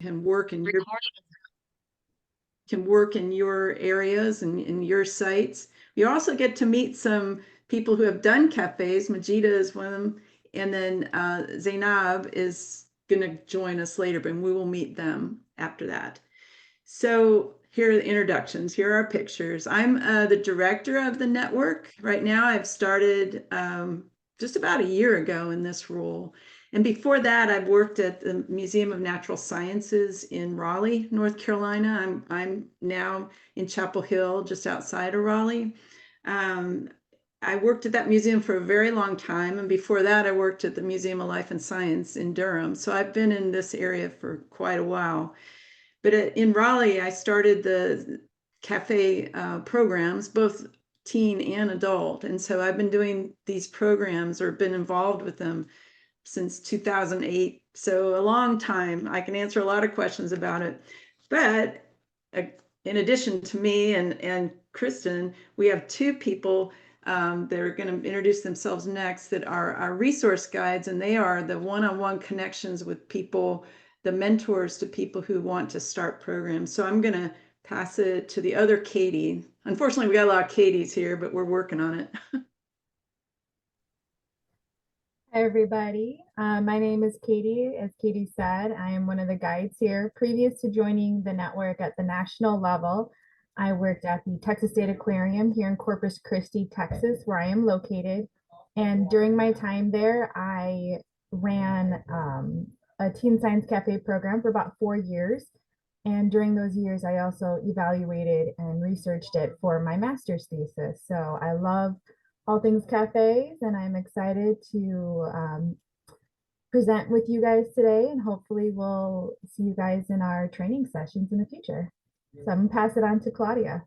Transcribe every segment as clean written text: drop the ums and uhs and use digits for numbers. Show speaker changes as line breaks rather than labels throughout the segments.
can work in your areas and in your sites. You also get to meet some people who have done cafes. Majida is one of them, and then Zainab is going to join us later, but we will meet them after that. So here are the introductions. Here are our pictures. I'm the director of the network. Right now I've started just about a year ago in this role. And before that, I've worked at the Museum of Natural Sciences in Raleigh, North Carolina. I'm now in Chapel Hill, just outside of Raleigh. Um, I worked at that museum for a very long time. And before that, I worked at the Museum of Life and Science in Durham. So I've been in this area for quite a while. But in Raleigh, I started the cafe programs, both teen and adult. And so I've been doing these programs or been involved with them since 2008. So a long time. I can answer a lot of questions about it. But in addition to me and Kristen, we have two people that are going to introduce themselves next that are our resource guides, and they are the one-on-one connections with people, the mentors to people who want to start programs. So I'm going to pass it to the other Katie. Unfortunately, we got a lot of Katies here, but we're working on it.
Hi, everybody. My name is Katie. As Katie said, I am one of the guides here. Previous to joining the network at the national level, I worked at the Texas State Aquarium here in Corpus Christi, Texas, where I am located. And during my time there, I ran a Teen Science Cafe program for about 4 years. And during those years, I also evaluated and researched it for my master's thesis. So I love all things cafes, and I'm excited to present with you guys today, and hopefully we'll see you guys in our training sessions in the future. So I'm gonna pass it on to Claudia.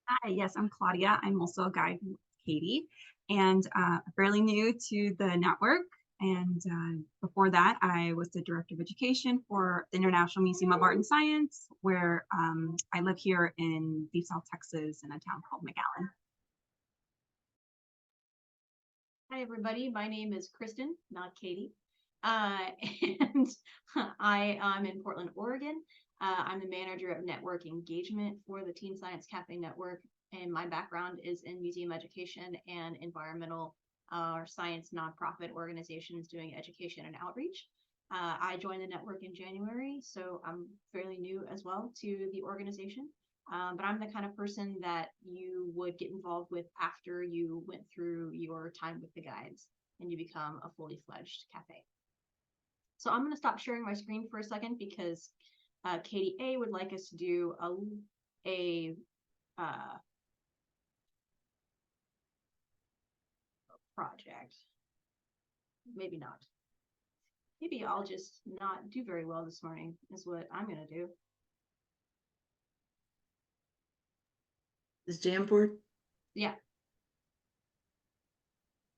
Hi, yes, I'm Claudia. I'm also a guide with Katie, and fairly new to the network. And before that, I was the Director of Education for the International Museum of Art and Science, where I live here in Deep South Texas in a town called McAllen.
Hi, everybody. My name is Kristen, not Katie. And I'm in Portland, Oregon. I'm the manager of network engagement for the Teen Science Cafe Network. And my background is in museum education and environmental or science nonprofit organizations doing education and outreach. I joined the network in January, so I'm fairly new as well to the organization. But I'm the kind of person that you would get involved with after you went through your time with the guides and you become a fully fledged cafe. So I'm going to stop sharing my screen for a second because Katie A would like us to do a project. Maybe not. Maybe I'll just not do very well this morning is what I'm going to do.
Is Jamboard?
Yeah.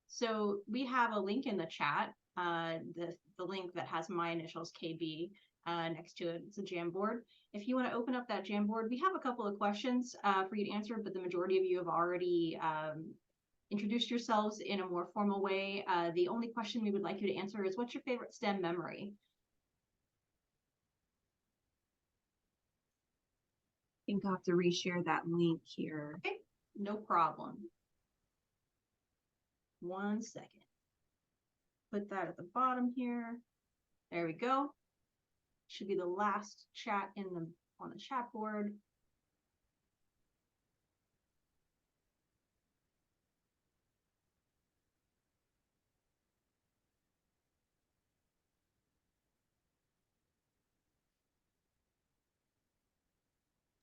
So we have a link in the chat, the link that has my initials KB next to it. It's a Jamboard. If you want to open up that Jamboard, we have a couple of questions for you to answer, but the majority of you have already introduced yourselves in a more formal way. The only question we would like you to answer is, what's your favorite STEM memory?
I think I'll have to reshare that link here.
Okay, no problem. 1 second. Put that at the bottom here. There we go. Should be the last chat on the chat board.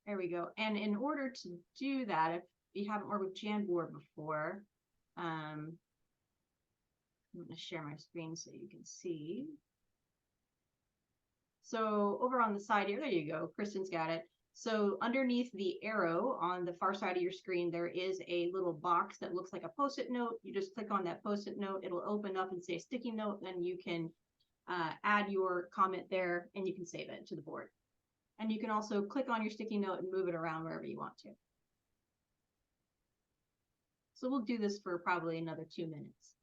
There we go. And in order to do that, if you haven't worked with Jamboard before, I'm going to share my screen so you can see. So over on the side here, there you go. Kristen's got it. So underneath the arrow on the far side of your screen, there is a little box that looks like a Post-it note. You just click on that Post-it note. It'll open up and say sticky note. Then you can add your comment there and you can save it to the board. And you can also click on your sticky note and move it around wherever you want to. So we'll do this for probably another 2 minutes.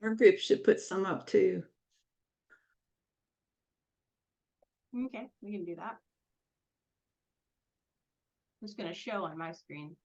Our group should put some up too.
Okay, we can do that. I'm just gonna show on my screen.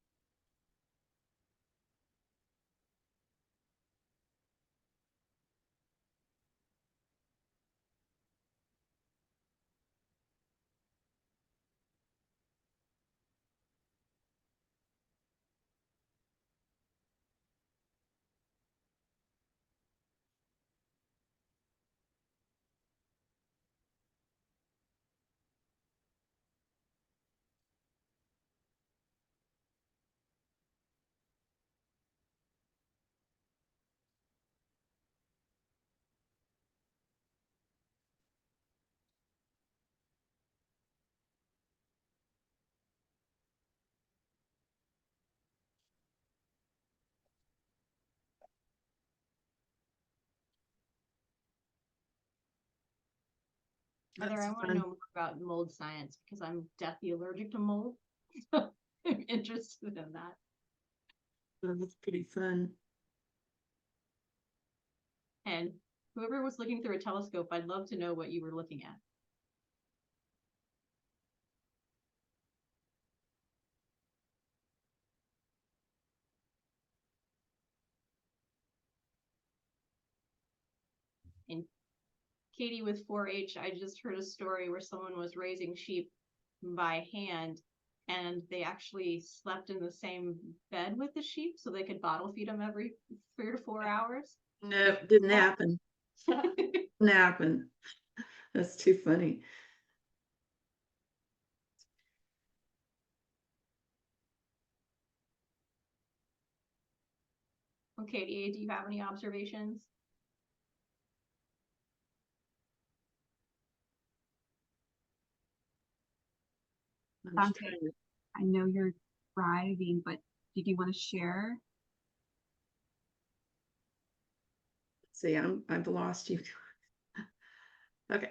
Heather, I want to know more about mold science because I'm deathly allergic to mold. So I'm interested in that.
That's pretty fun.
And whoever was looking through a telescope, I'd love to know what you were looking at. And Katie with 4-H, I just heard a story where someone was raising sheep by hand and they actually slept in the same bed with the sheep so they could bottle feed them every 3 to 4 hours.
No, didn't happen. Didn't happen. That's too funny.
Okay, Katie, do you have any observations?
Dante, I know you're driving, but did you want to share?
See, I've lost you. Okay.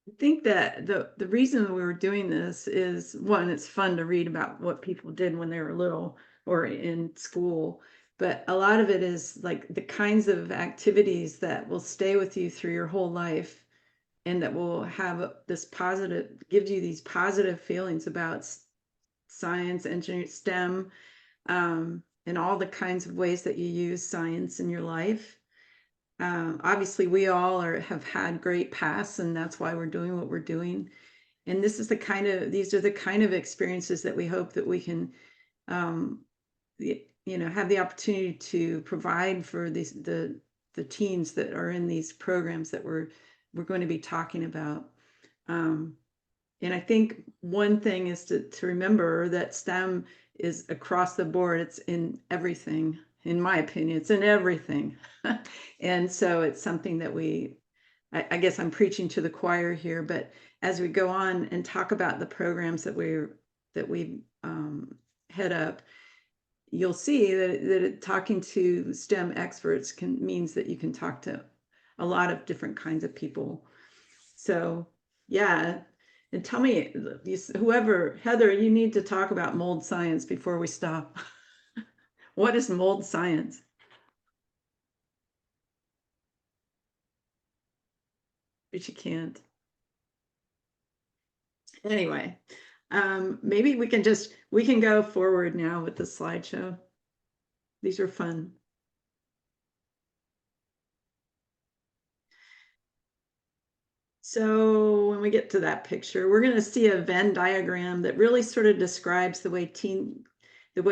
I think that the reason we were doing this is, one, it's fun to read about what people did when they were little or in school, but a lot of it is like the kinds of activities that will stay with you through your whole life and that will have this positive, gives you these positive feelings about science, engineering, STEM, and all the kinds of ways that you use science in your life. Obviously, we all have had great pasts, and that's why we're doing what we're doing. And these are the kind of experiences that we hope that we can, have the opportunity to provide for the teens that are in these programs that we're going to be talking about. And I think one thing is to remember that STEM is across the board. It's in everything. In my opinion, it's in everything. And so it's something that I guess I'm preaching to the choir here, but as we go on and talk about the programs that we head up, you'll see that talking to STEM experts means that you can talk to a lot of different kinds of people. So yeah, and tell me, whoever, Heather, you need to talk about mold science before we stop. What is mold science? But you can't. Anyway, maybe we can go forward now with the slideshow. These are fun. So when we get to that picture, we're going to see a Venn diagram that really sort of describes the way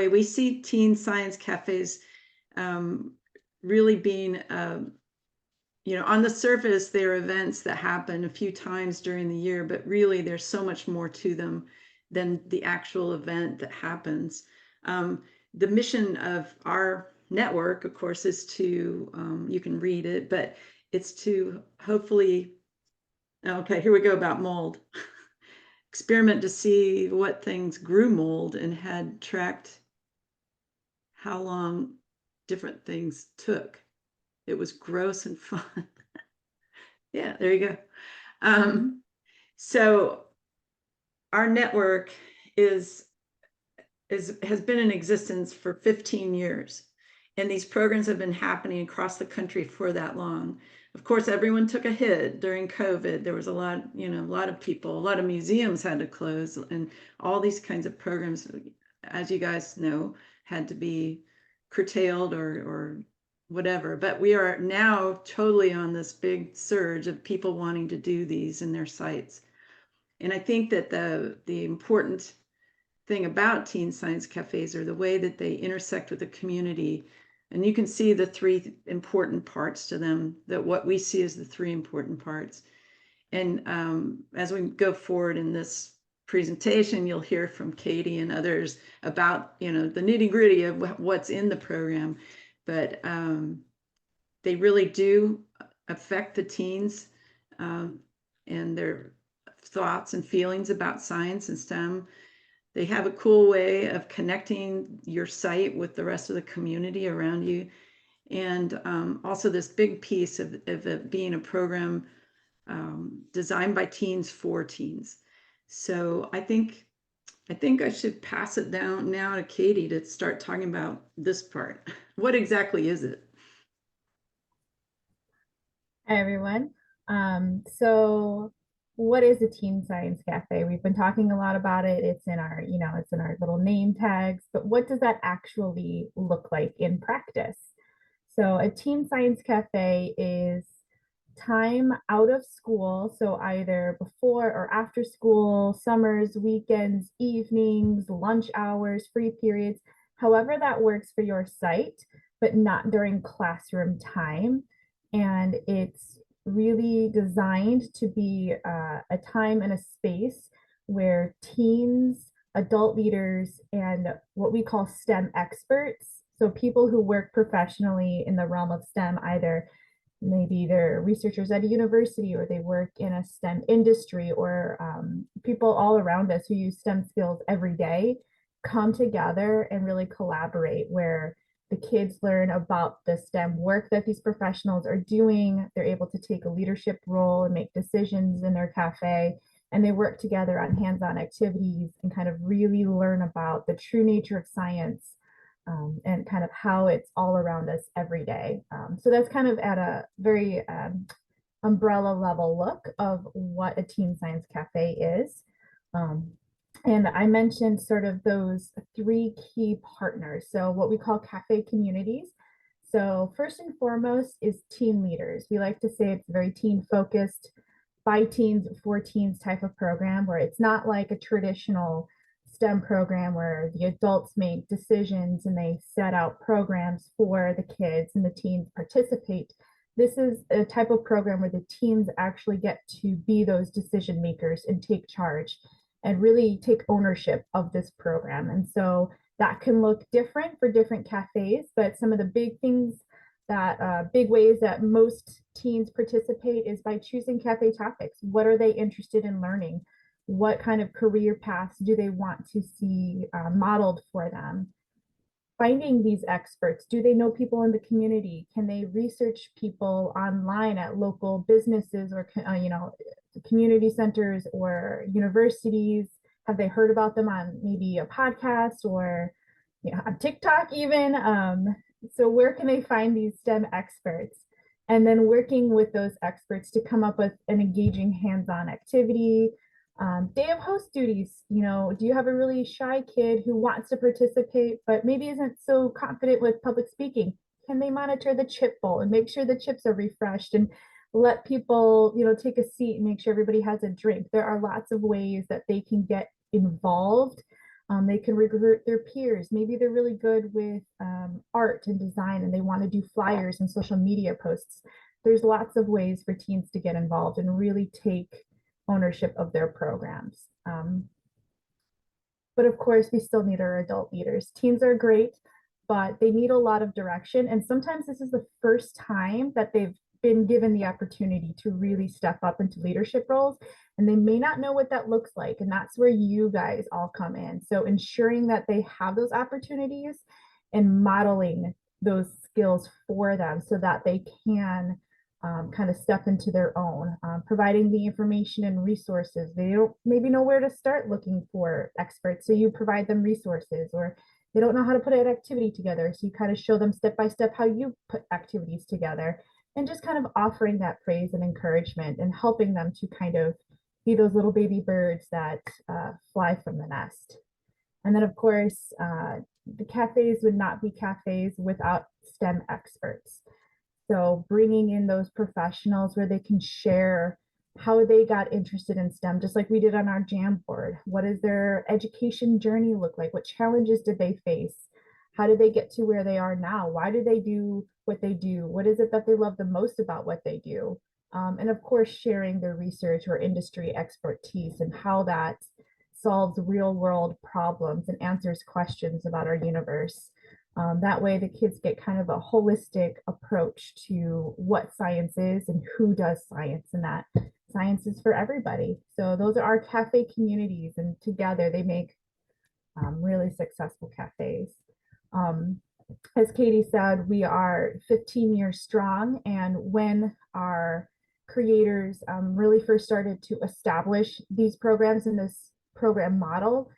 we see teen science cafes really being, on the surface, they're events that happen a few times during the year, but really there's so much more to them than the actual event that happens. The mission of our network, of course, is to, you can read it, but it's to hopefully, okay, here we go about mold. Experiment to see what things grew mold and had tracked how long different things took. It was gross and fun. Yeah, there you go. So our network has been in existence for 15 years. And these programs have been happening across the country for that long. Of course, everyone took a hit during COVID. There was a lot, a lot of people, a lot of museums had to close, and all these kinds of programs, as you guys know, had to be curtailed or whatever. But we are now totally on this big surge of people wanting to do these in their sites. And I think that the important thing about teen science cafes are the way that they intersect with the community. And you can see the three important parts to them, that what we see as the three important parts. And as we go forward in this presentation, you'll hear from Katie and others about, the nitty gritty of what's in the program. But they really do affect the teens and their thoughts and feelings about science and STEM. They have a cool way of connecting your site with the rest of the community around you. And also this big piece of it being a program designed by teens for teens. So I think I should pass it down now to Katie to start talking about this part. What exactly is it?
Hi, everyone. So what is a Teen Science Cafe? We've been talking a lot about it. It's in our, it's in our little name tags, but what does that actually look like in practice? So a Teen Science Cafe is time out of school, so either before or after school, summers, weekends, evenings, lunch hours, free periods, however that works for your site, but not during classroom time. And it's really designed to be a time and a space where teens, adult leaders, and what we call STEM experts, so people who work professionally in the realm of STEM, either maybe they're researchers at a university or they work in a STEM industry, or people all around us who use STEM skills every day, come together and really collaborate, where the kids learn about the STEM work that these professionals are doing. They're able to take a leadership role and make decisions in their cafe, and they work together on hands-on activities and kind of really learn about the true nature of science, and kind of how it's all around us every day. So that's kind of at a very umbrella level look of what a Teen Science Cafe is. And I mentioned sort of those three key partners. So what we call cafe communities. So first and foremost is teen leaders. We like to say it's very teen focused, by teens, for teens type of program, where it's not like a traditional STEM program where the adults make decisions and they set out programs for the kids and the teens participate. This is a type of program where the teens actually get to be those decision makers and take charge and really take ownership of this program. And so that can look different for different cafes, but some of the big things that big ways that most teens participate is by choosing cafe topics. What are they interested in learning? What kind of career paths do they want to see modeled for them? Finding these experts. Do they know people in the community? Can they research people online at local businesses or community centers or universities? Have they heard about them on maybe a podcast or on TikTok even? So where can they find these STEM experts? And then working with those experts to come up with an engaging hands-on activity. Day of host duties, do you have a really shy kid who wants to participate, but maybe isn't so confident with public speaking? Can they monitor the chip bowl and make sure the chips are refreshed and let people, take a seat and make sure everybody has a drink? There are lots of ways that they can get involved. They can recruit their peers. Maybe they're really good with art and design and they want to do flyers and social media posts. There's lots of ways for teens to get involved and really take ownership of their programs. But of course, we still need our adult leaders. Teens are great, but they need a lot of direction. And sometimes this is the first time that they've been given the opportunity to really step up into leadership roles, and they may not know what that looks like. And that's where you guys all come in. So ensuring that they have those opportunities and modeling those skills for them so that they can kind of step into their own, providing the information and resources. They don't maybe know where to start looking for experts, so you provide them resources, or they don't know how to put an activity together. So you kind of show them step by step how you put activities together, and just kind of offering that praise and encouragement and helping them to kind of be those little baby birds that fly from the nest. And then, of course, the cafes would not be cafes without STEM experts. So bringing in those professionals where they can share how they got interested in STEM, just like we did on our Jam board. What does their education journey look like? What challenges did they face? How did they get to where they are now? Why do they do what they do? What is it that they love the most about what they do? And of course, sharing their research or industry expertise and how that solves real world problems and answers questions about our universe. That way, the kids get kind of a holistic approach to what science is and who does science, and that science is for everybody. So, those are our cafe communities, and together they make really successful cafes. Um, as Katie said, we are 15 years strong, and when our creators really first started to establish these programs in this program model,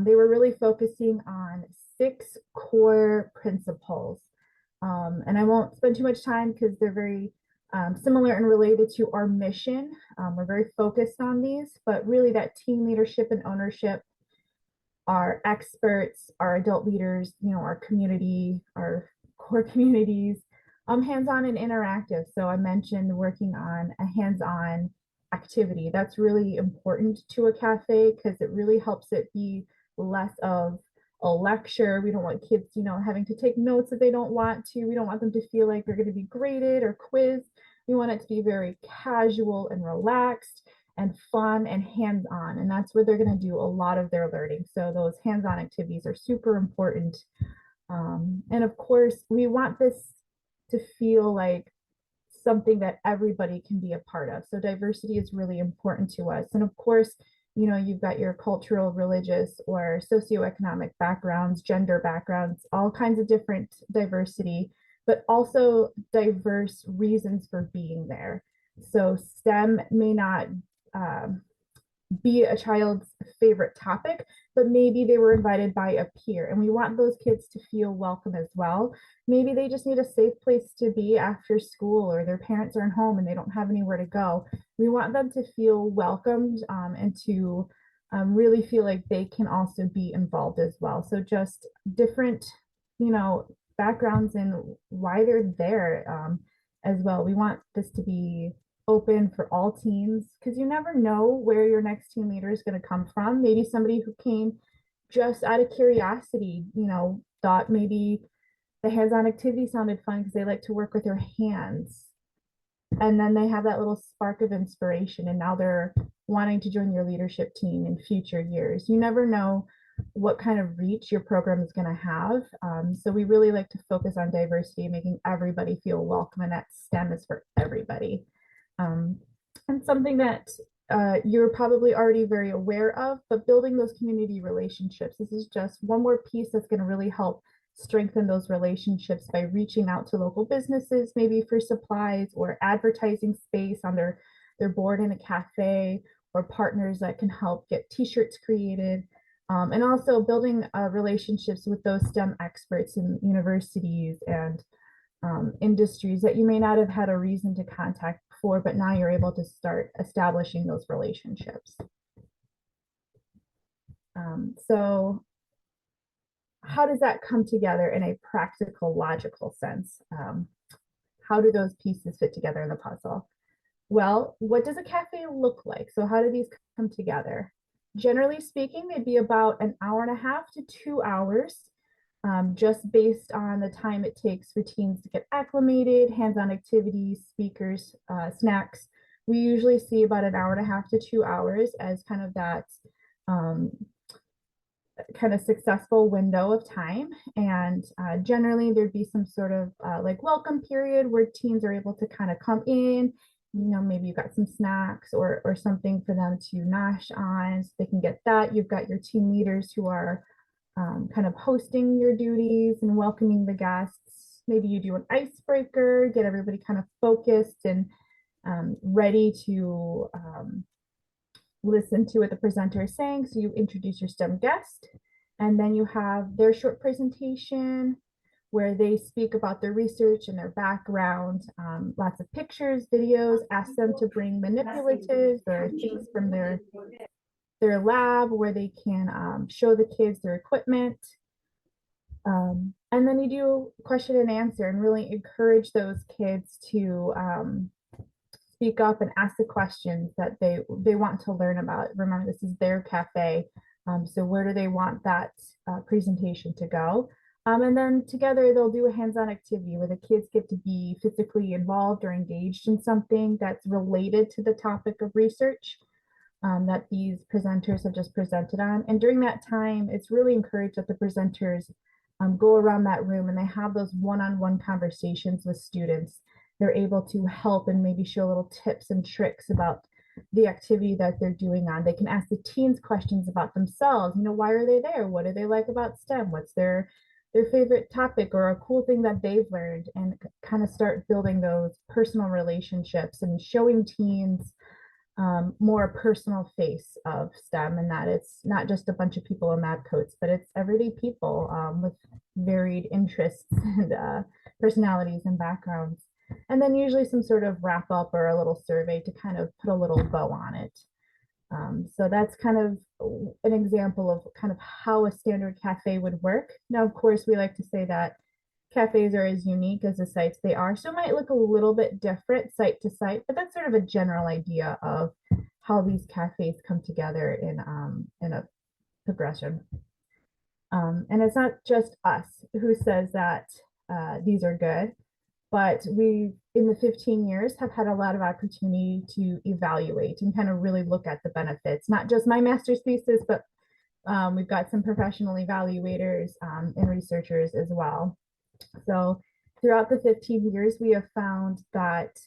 they were really focusing on 6 core principles. And I won't spend too much time because they're very similar and related to our mission. We're very focused on these, but really that team leadership and ownership, our experts, our adult leaders, our community, our core communities, hands-on and interactive. So I mentioned working on a hands-on activity. That's really important to a cafe because it really helps it be less of a lecture. We don't want kids, having to take notes if they don't want to. We don't want them to feel like they're going to be graded or quizzed. We want it to be very casual and relaxed and fun and hands-on, and that's where they're going to do a lot of their learning. So those hands-on activities are super important. And of course, we want this to feel like something that everybody can be a part of. So diversity is really important to us. And of course, you've got your cultural, religious, or socioeconomic backgrounds, gender backgrounds, all kinds of different diversity, but also diverse reasons for being there. So STEM may not be a child's favorite topic, but maybe they were invited by a peer, and we want those kids to feel welcome as well. Maybe they just need a safe place to be after school, or their parents aren't home and they don't have anywhere to go. We want them to feel welcomed and to really feel like they can also be involved as well. So just different, backgrounds and why they're there as well. We want this to be open for all teams because you never know where your next team leader is going to come from. Maybe somebody who came just out of curiosity, thought maybe the hands-on activity sounded fun because they like to work with their hands. And then they have that little spark of inspiration, and now they're wanting to join your leadership team in future years. You never know what kind of reach your program is going to have. So we really like to focus on diversity, making everybody feel welcome, and that STEM is for everybody. And something that you're probably already very aware of, but building those community relationships. This is just one more piece that's going to really help strengthen those relationships by reaching out to local businesses, maybe for supplies or advertising space on their board in a cafe, or partners that can help get t-shirts created. And also building relationships with those STEM experts in universities and industries that you may not have had a reason to contact before, but now you're able to start establishing those relationships. So how does that come together in a practical, logical sense? How do those pieces fit together in the puzzle? Well, what does a cafe look like? So how do these come together? Generally speaking, they'd be about an hour and a half to 2 hours. Just based on the time it takes for teams to get acclimated, hands-on activities, speakers, snacks. We usually see about an hour and a half to 2 hours as kind of that kind of successful window of time. And generally there'd be some sort of like welcome period where teams are able to kind of come in, maybe you've got some snacks or something for them to nosh on so they can get that. You've got your team leaders who are kind of hosting your duties and welcoming the guests. Maybe you do an icebreaker, get everybody kind of focused and ready to listen to what the presenter is saying. So you introduce your STEM guest, And then you have their short presentation where they speak about their research and their background, lots of pictures, videos, ask them to bring manipulatives or things from their lab where they can show the kids their equipment. And then you do question and answer and really encourage those kids to speak up and ask the questions that they want to learn about. Remember, this is their cafe. So where do they want that presentation to go? And then together they'll do a hands-on activity where the kids get to be physically involved or engaged in something that's related to the topic of research that these presenters have just presented on. And during that time, it's really encouraged that the presenters go around that room and they have those one-on-one conversations with students. They're able to help and maybe show little tips and tricks about the activity that they're doing on. They can ask the teens questions about themselves. Why are they there? What do they like about STEM? What's their favorite topic or a cool thing that they've learned, and kind of start building those personal relationships and showing teens more personal face of STEM, and that it's not just a bunch of people in lab coats, but it's everyday people with varied interests and personalities and backgrounds. And then usually some sort of wrap up or a little survey to kind of put a little bow on it. So that's kind of an example of kind of how a standard cafe would work. Now, of course, we like to say that cafes are as unique as the sites they are. So it might look a little bit different site to site, but that's sort of a general idea of how these cafes come together in a progression. And it's not just us who says that these are good, but we, in the 15 years, have had a lot of opportunity to evaluate and kind of really look at the benefits, not just my master's thesis, but we've got some professional evaluators and researchers as well. So throughout the 15 years, we have found that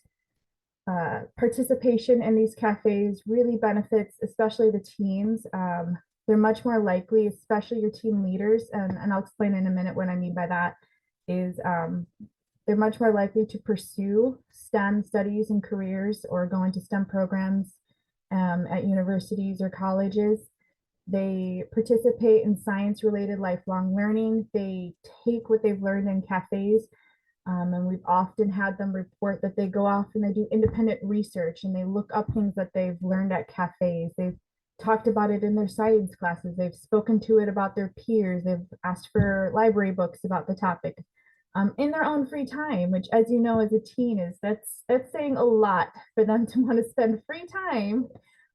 participation in these cafes really benefits, especially the teens. They're much more likely, especially your team leaders, and I'll explain in a minute what I mean by that, is they're much more likely to pursue STEM studies and careers or go into STEM programs at universities or colleges. They participate in science-related lifelong learning. They take what they've learned in cafes, and we've often had them report that they go off and they do independent research and they look up things that they've learned at cafes. They've talked about it in their science classes. They've spoken to it about their peers. They've asked for library books about the topic in their own free time, which, as you know, as a teen, that's saying a lot for them to want to spend free time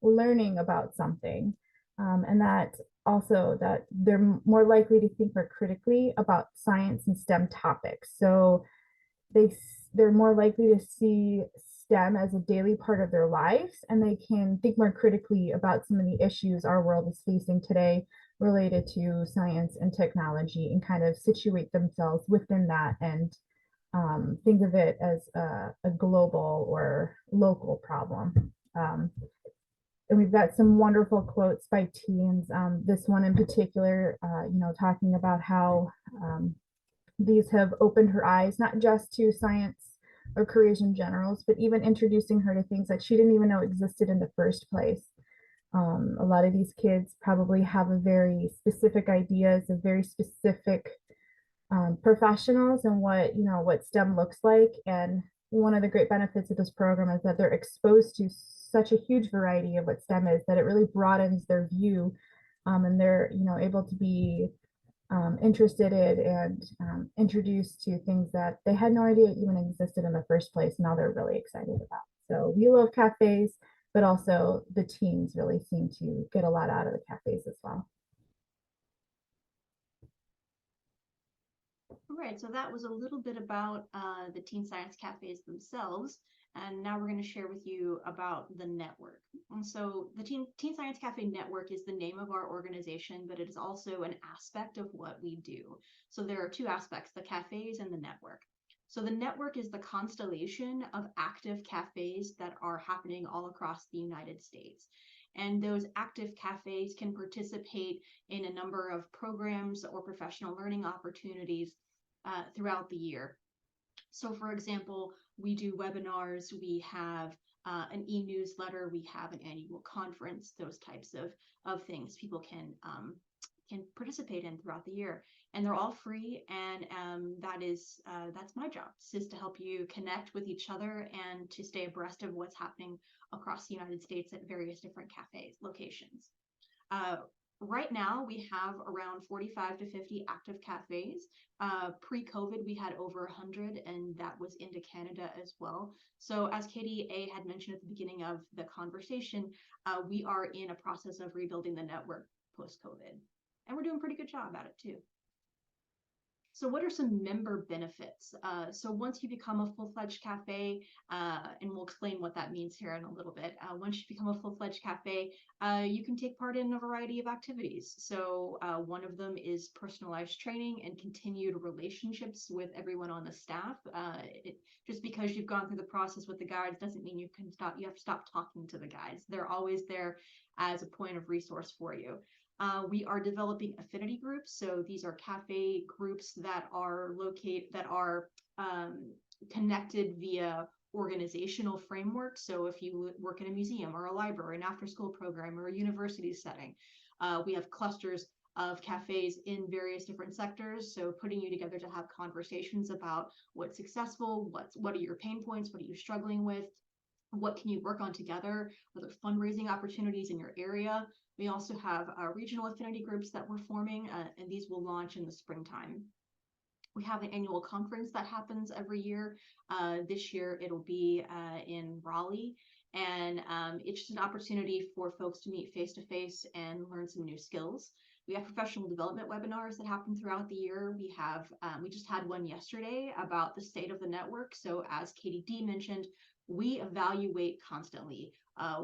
learning about something. And that also that they're more likely to think more critically about science and STEM topics. So they're more likely to see STEM as a daily part of their lives, and they can think more critically about some of the issues our world is facing today related to science and technology, and kind of situate themselves within that and think of it as a global or local problem. And we've got some wonderful quotes by teens. This one in particular, talking about how these have opened her eyes, not just to science or careers in generals, but even introducing her to things that she didn't even know existed in the first place. A lot of these kids probably have a very specific ideas of very specific professionals and what STEM looks like. And one of the great benefits of this program is that they're exposed to such a huge variety of what STEM is that it really broadens their view, and they're able to be interested in and introduced to things that they had no idea even existed in the first place. Now they're really excited about. So we love cafes, but also the teens really seem to get a lot out of the cafes as well.
All right, so that was a little bit about the Teen Science Cafes themselves. And now we're going to share with you about the network. And so the Teen Science Cafe Network is the name of our organization, but it is also an aspect of what we do. So there are two aspects, the cafes and the network. So the network is the constellation of active cafes that are happening all across the United States. And those active cafes can participate in a number of programs or professional learning opportunities throughout the year. So for example, we do webinars, we have an e-newsletter, we have an annual conference, those types of things people can can participate in throughout the year. And they're all free. And that's my job, is to help you connect with each other and to stay abreast of what's happening across the United States at various different cafe locations. Right now, we have around 45 to 50 active cafes. Pre-COVID, we had over 100, and that was into Canada as well. So as Katie A had mentioned at the beginning of the conversation, we are in a process of rebuilding the network post-COVID, and we're doing a pretty good job at it too. So what are some member benefits? So once you become a full-fledged cafe, and we'll explain what that means here in a little bit. Once you become a full-fledged cafe, you can take part in a variety of activities. So one of them is personalized training and continued relationships with everyone on the staff. Just because you've gone through the process with the guides doesn't mean you have to stop talking to the guides. They're always there as a point of resource for you. We are developing affinity groups. So these are cafe groups that are connected via organizational framework. So if you work in a museum or a library, an after-school program, or a university setting, we have clusters of cafes in various different sectors. So putting you together to have conversations about what's successful, what are your pain points, what are you struggling with, what can you work on together, are there fundraising opportunities in your area. We also have regional affinity groups that we're forming, and these will launch in the springtime. We have an annual conference that happens every year. This year it'll be in Raleigh, and it's just an opportunity for folks to meet face to face and learn some new skills. We have professional development webinars that happen throughout the year. We just had one yesterday about the state of the network. So as Katie D mentioned, we evaluate constantly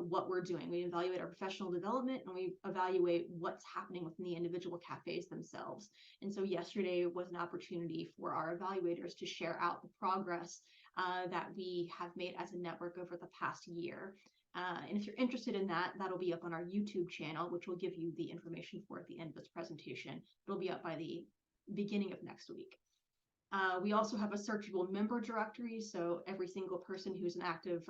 what we're doing. We evaluate our professional development, and we evaluate what's happening within the individual cafes themselves. And so yesterday was an opportunity for our evaluators to share out the progress that we have made as a network over the past year. And if you're interested in that, that'll be up on our YouTube channel, which we'll give you the information for at the end of this presentation. It'll be up by the beginning of next week. We also have a searchable member directory, so every single person who's an active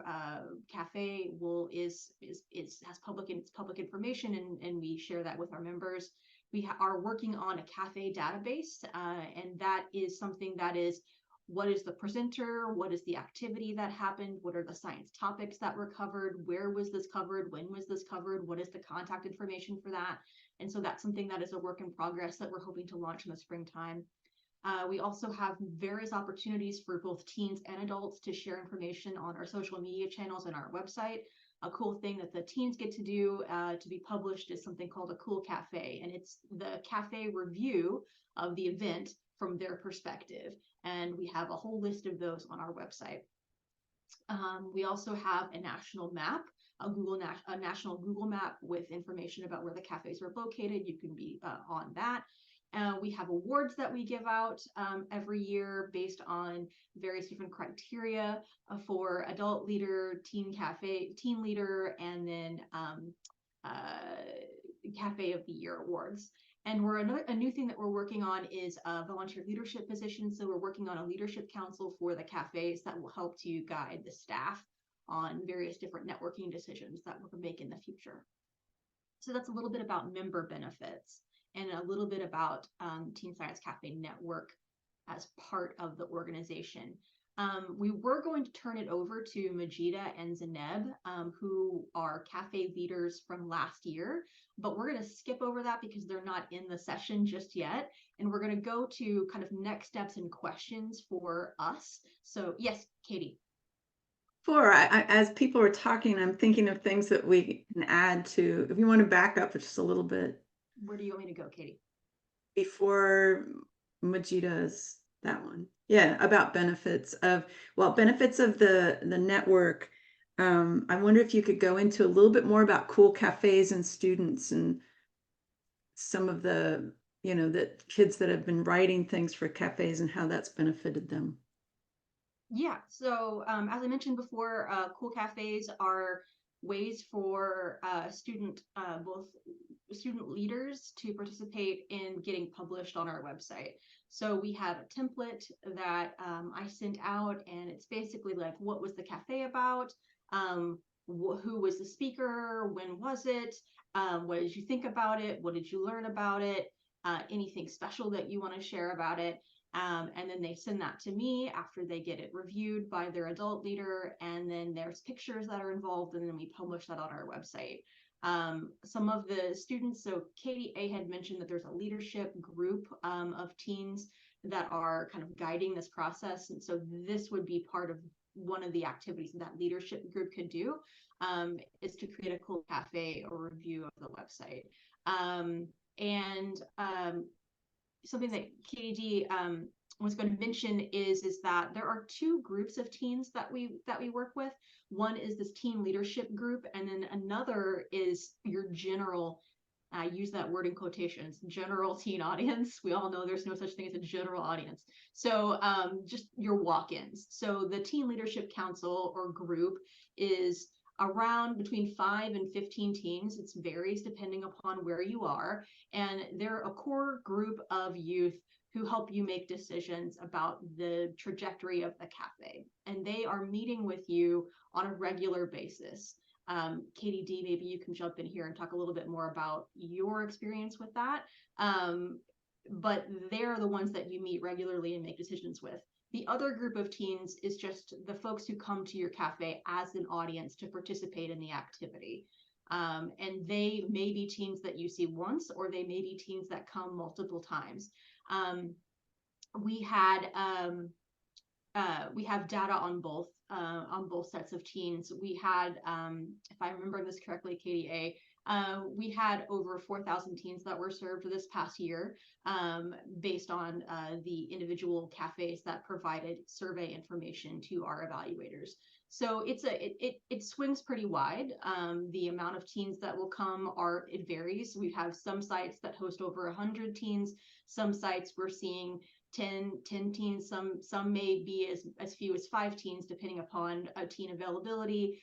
cafe has public information, and we share that with our members. We are working on a cafe database, and that is something that is, what is the presenter, what is the activity that happened, what are the science topics that were covered, where was this covered, when was this covered, what is the contact information for that. And so that's something that is a work in progress that we're hoping to launch in the springtime. We also have various opportunities for both teens and adults to share information on our social media channels and our website. A cool thing that the teens get to do to be published is something called a cool cafe, and it's the cafe review of the event from their perspective. And we have a whole list of those on our website. We also have a national map, a national Google map with information about where the cafes are located. You can be on that. We have awards that we give out every year based on various different criteria for adult leader, teen leader, and then Cafe of the Year awards. And a new thing that we're working on is a volunteer leadership position. So we're working on a leadership council for the cafes that will help to guide the staff on various different networking decisions that we're going to make in the future. So that's a little bit about member benefits and a little bit about Teen Science Cafe Network as part of the organization. We were going to turn it over to Majida and Zeneb, who are cafe leaders from last year, but we're going to skip over that because they're not in the session just yet. And we're going to go to kind of next steps and questions for us. So yes, Katie.
As people were talking, I'm thinking of things that we can add to, if you want to back up just a little bit.
Where do you want me to go, Katie?
Before Majida's, that one. Yeah, about benefits of the network. I wonder if you could go into a little bit more about cool cafes and students and some of the, the kids that have been writing things for cafes and how that's benefited them.
Yeah, so as I mentioned before, cool cafes are ways for both student leaders to participate in getting published on our website. So we have a template that I sent out, and it's basically like, what was the cafe about? Who was the speaker? When was it? What did you think about it? What did you learn about it? anything special that you want to share about it. And then they send that to me after they get it reviewed by their adult leader. And then there's pictures that are involved, and then we publish that on our website. Some of the students, so Katie A had mentioned that there's a leadership group of teens that are kind of guiding this process. And so this would be part of one of the activities that leadership group could do, is to create a cool cafe or review of the website. Something that Katie was going to mention is that there are two groups of teens that we work with. One is this teen leadership group, and then another is your general, I use that word in quotations, general teen audience. We all know there's no such thing as a general audience. So just your walk-ins. So the Teen Leadership Council or group is around between 5 and 15 teens. It varies depending upon where you are. And they're a core group of youth who help you make decisions about the trajectory of the cafe. And they are meeting with you on a regular basis. Katie D, maybe you can jump in here and talk a little bit more about your experience with that. But they're the ones that you meet regularly and make decisions with. The other group of teens is just the folks who come to your cafe as an audience to participate in the activity. And they may be teens that you see once, or they may be teens that come multiple times. We have data on both sets of teens. We had, if I remember this correctly, Katie A, we had over 4,000 teens that were served this past year, based on the individual cafes that provided survey information to our evaluators. So it swings pretty wide. The amount of teens that will come it varies. We have some sites that host over 100 teens. Some sites we're seeing 10 teens, some may be as few as 5 teens, depending upon teen availability,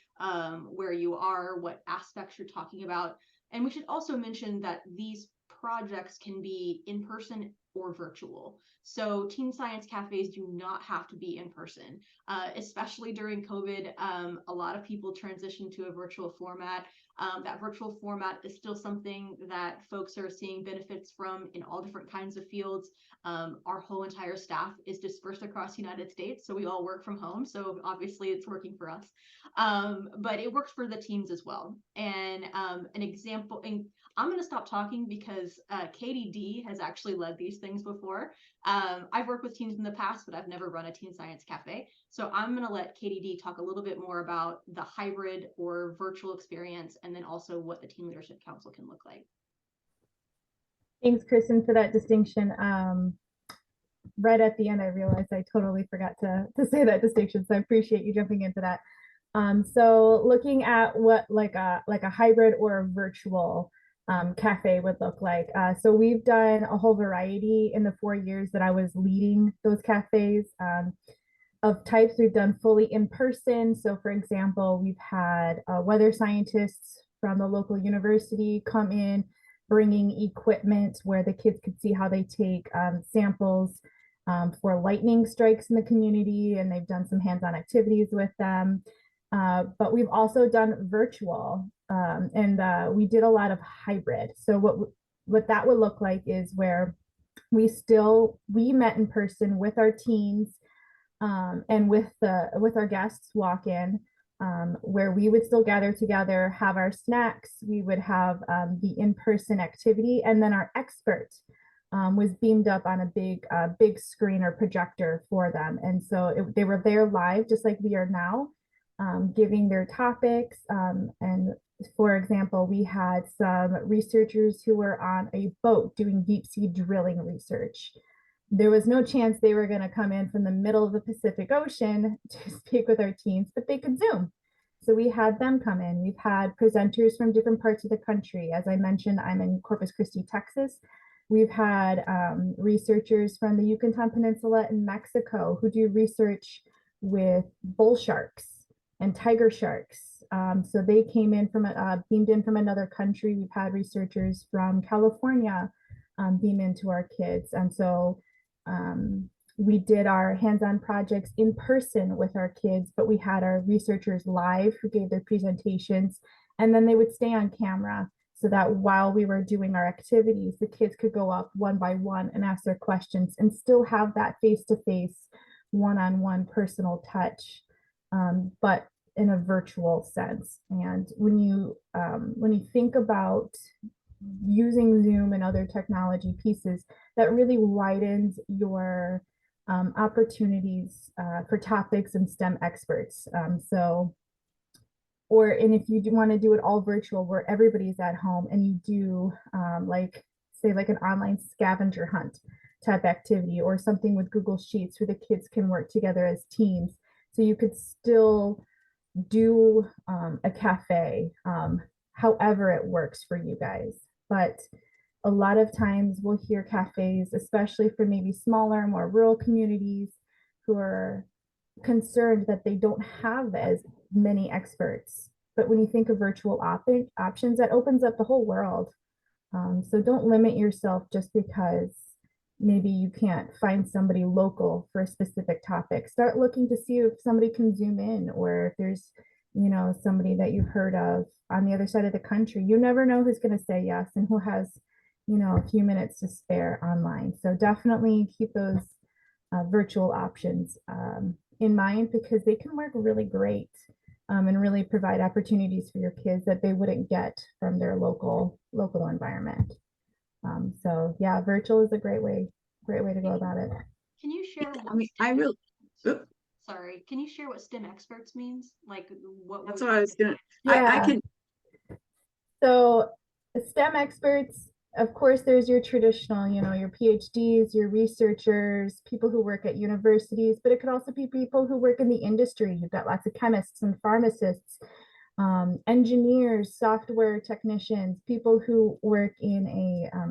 where you are, what aspects you're talking about. And we should also mention that these projects can be in person or virtual. So teen science cafes do not have to be in person, especially during COVID. A lot of people transition to a virtual format. That virtual format is still something that folks are seeing benefits from in all different kinds of fields. Our whole entire staff is dispersed across the United States, so we all work from home. So obviously it's working for us, but it works for the teams as well. And an example, and I'm going to stop talking because Katie D has actually led these things before. I've worked with teens in the past, but I've never run a teen science cafe. So I'm going to let Katie D talk a little bit more about the hybrid or virtual experience, and then also what the Teen Leadership Council can look like.
Thanks, Kristen, for that distinction. Right at the end, I realized I totally forgot to say that distinction. So I appreciate you jumping into that. So looking at what like a hybrid or a virtual cafe would look like. So we've done a whole variety in the 4 years that I was leading those cafes of types. We've done fully in person. So for example, we've had weather scientists from the local university come in, bringing equipment where the kids could see how they take samples for lightning strikes in the community, and they've done some hands-on activities with them. But we've also done virtual, and we did a lot of hybrid. So what that would look like is where we met in person with our teens, and with our guests walk in, where we would still gather together, have our snacks. We would have the in-person activity, and then our expert was beamed up on a big screen or projector for them. And so they were there live, just like we are now, giving their topics. And for example, we had some researchers who were on a boat doing deep sea drilling research. There was no chance they were going to come in from the middle of the Pacific Ocean to speak with our teens, but they could Zoom. So we had them come in. We've had presenters from different parts of the country. As I mentioned, I'm in Corpus Christi, Texas. We've had researchers from the Yucatan Peninsula in Mexico who do research with bull sharks and tiger sharks. So they came in beamed in from another country. We've had researchers from California beam into our kids. And so we did our hands-on projects in person with our kids, but we had our researchers live who gave their presentations, and then they would stay on camera so that while we were doing our activities, the kids could go up one by one and ask their questions and still have that face-to-face, one-on-one personal touch, but in a virtual sense. And when you think about using Zoom and other technology pieces, that really widens your opportunities for topics and STEM experts. And if you want to do it all virtual where everybody's at home and you do like say like an online scavenger hunt type activity or something with Google Sheets where the kids can work together as teams. So you could still do a cafe, however it works for you guys. But a lot of times we'll hear cafes, especially for maybe smaller, more rural communities who are concerned that they don't have as many experts. But when you think of virtual options, that opens up the whole world. So don't limit yourself just because maybe you can't find somebody local for a specific topic. Start looking to see if somebody can Zoom in, or if there's, somebody that you've heard of on the other side of the country. You never know who's going to say yes and who has, a few minutes to spare online. So definitely keep those virtual options in mind, because they can work really great and really provide opportunities for your kids that they wouldn't get from their local environment. So yeah, virtual is a great way to go about it.
Can you share
I
what
mean, I
STEM,
really,
sorry, can you share what STEM experts means? Like what
that's
would
what I was gonna, I
Yeah.
can,
So STEM experts, of course, there's your traditional, your PhDs, your researchers, people who work at universities, but it could also be people who work in the industry. You've got lots of chemists and pharmacists, engineers, software technicians, people who work in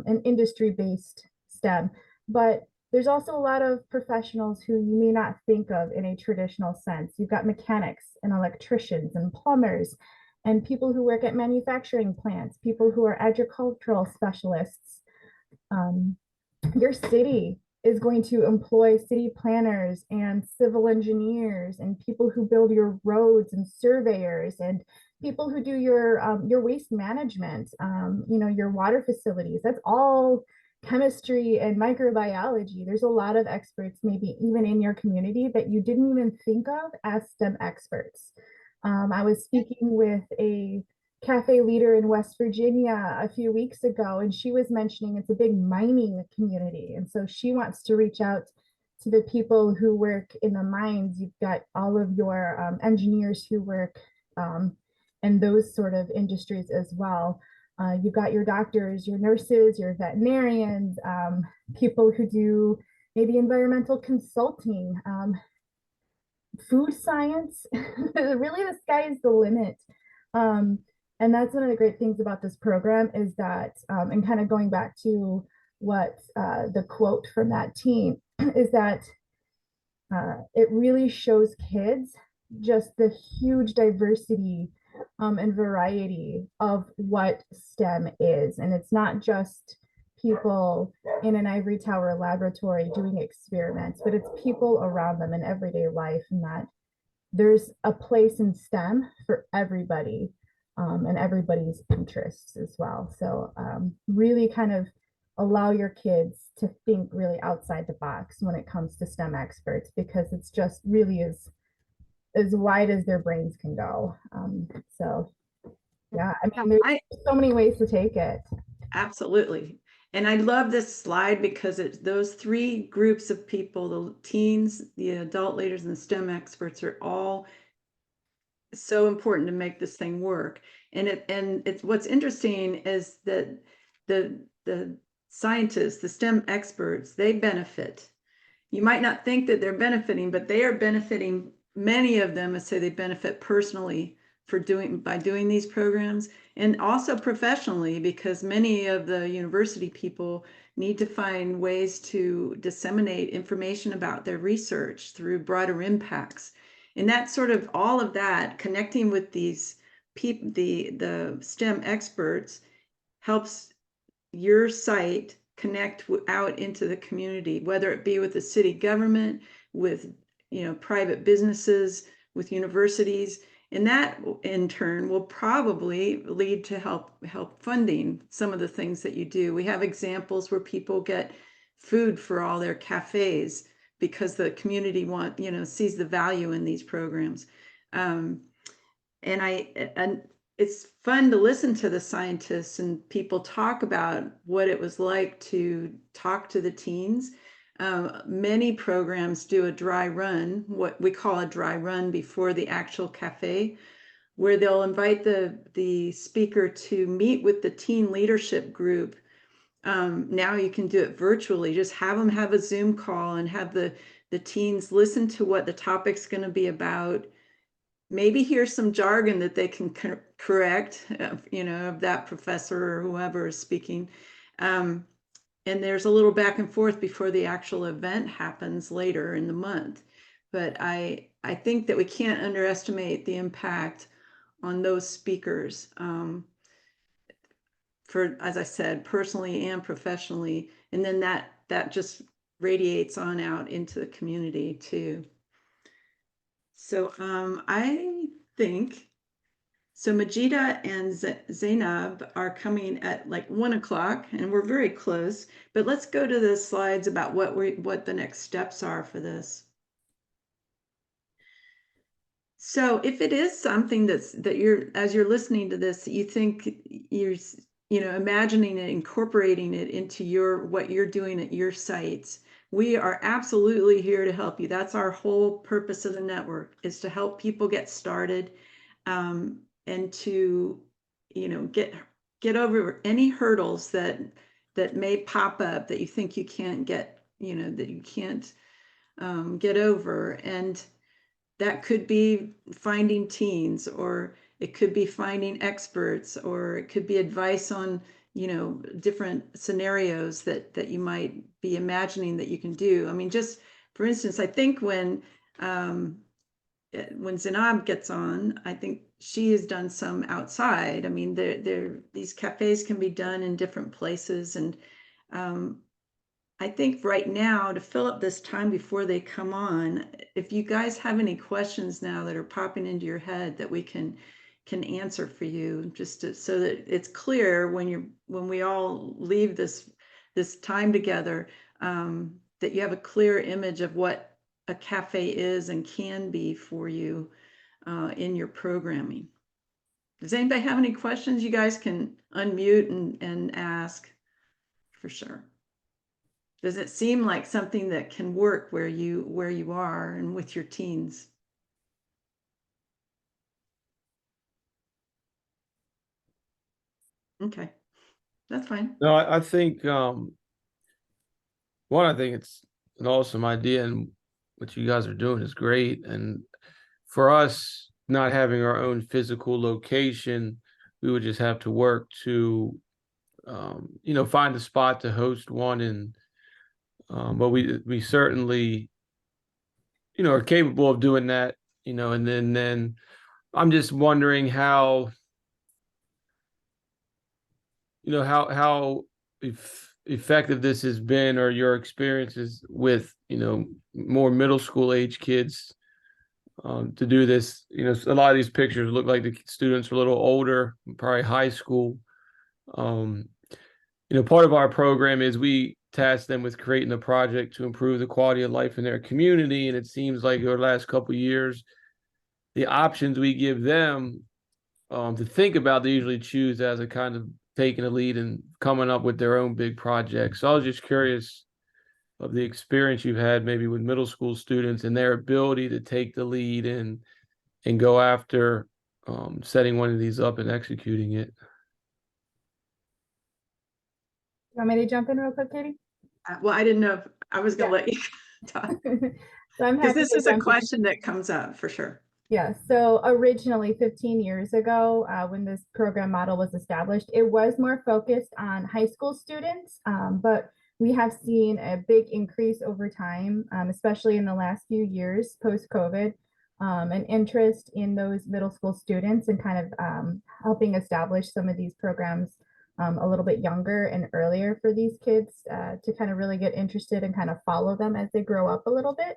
an industry-based STEM. But there's also a lot of professionals who you may not think of in a traditional sense. You've got mechanics and electricians and plumbers and people who work at manufacturing plants, people who are agricultural specialists. Your city is going to employ city planners and civil engineers and people who build your roads and surveyors and people who do your waste management, your water facilities. That's all chemistry and microbiology. There's a lot of experts, maybe even in your community, that you didn't even think of as STEM experts. I was speaking with a cafe leader in West Virginia a few weeks ago, and she was mentioning it's a big mining community. And so she wants to reach out to the people who work in the mines. You've got all of your engineers who work in those sort of industries as well. You've got your doctors, your nurses, your veterinarians, people who do maybe environmental consulting, food science. Really, the sky is the limit. And that's one of the great things about this program is that, and kind of going back to what the quote from that team is that it really shows kids just the huge diversity and variety of what STEM is. And it's not just people in an ivory tower laboratory doing experiments, but it's people around them in everyday life, and that there's a place in STEM for everybody and everybody's interests as well. So really kind of allow your kids to think really outside the box when it comes to STEM experts, because it's just really as wide as their brains can go. So yeah, I mean, there's so many ways to take it.
Absolutely. And I love this slide because it's those three groups of people, the teens, the adult leaders, and the STEM experts, are all so important to make this thing work. And it's what's interesting is that the scientists, the STEM experts, they benefit. You might not think that they're benefiting, but they are benefiting. Many of them say they benefit personally by doing these programs, and also professionally, because many of the university people need to find ways to disseminate information about their research through broader impacts. And that sort of all of that connecting with these people, the STEM experts, helps your site connect out into the community, whether it be with the city government, with private businesses, with universities. And that in turn will probably lead to help funding some of the things that you do. We have examples where people get food for all their cafes because the community sees the value in these programs. And it's fun to listen to the scientists and people talk about what it was like to talk to the teens. Many programs do a dry run, what we call a dry run before the actual cafe, where they'll invite the speaker to meet with the teen leadership group. Now you can do it virtually. Just have them have a Zoom call and have the teens listen to what the topic's going to be about. Maybe hear some jargon that they can correct, of that professor or whoever is speaking. And there's a little back and forth before the actual event happens later in the month. But I think that we can't underestimate the impact on those speakers, for, as I said, personally and professionally. And then that just radiates on out into the community too. So I think, so Majida and Zainab are coming at like 1 o'clock, and we're very close, but let's go to the slides about what the next steps are for this. So if it is something that you're, as you're listening to this, you think you're, imagining it, incorporating it into what you're doing at your sites, we are absolutely here to help you. That's our whole purpose of the network, is to help people get started, and to, get over any hurdles that may pop up that you think you can't get, that you can't get over. And that could be finding teens, or it could be finding experts, or it could be advice on, different scenarios that you might be imagining that you can do. I mean, just for instance, I think when Zainab gets on, I think she has done some outside. I mean, these cafes can be done in different places. And I think right now, to fill up this time before they come on, if you guys have any questions now that are popping into your head that we can answer for you, so that it's clear when we all leave this time together, that you have a clear image of what a cafe is and can be for you in your programming. Does anybody have any questions? You guys can unmute and ask for sure. Does it seem like something that can work where you are and with your teens? Okay, that's fine.
No, I think I think it's an awesome idea, and what you guys are doing is great. And for us, not having our own physical location, we would just have to work to, find a spot to host one. And but we certainly, are capable of doing that. And then I'm just wondering how, how effective this has been, or your experiences with, more middle school age kids, to do this. A lot of these pictures look like the students are a little older, probably high school. Part of our program is we task them with creating a project to improve the quality of life in their community. And it seems like over the last couple of years, the options we give them to think about, they usually choose as a kind of taking a lead and coming up with their own big projects. So I was just curious of the experience you've had maybe with middle school students and their ability to take the lead and go after setting one of these up and executing it.
You want me to jump in real quick, Katie?
Well, I didn't know if I was going to let you talk,
So I'm
because
happy
this
to
is a
jump in.
question that comes up for sure.
Yeah, so originally 15 years ago, when this program model was established, it was more focused on high school students, but we have seen a big increase over time, especially in the last few years post-COVID, an interest in those middle school students and kind of helping establish some of these programs a little bit younger and earlier for these kids to kind of really get interested and kind of follow them as they grow up a little bit.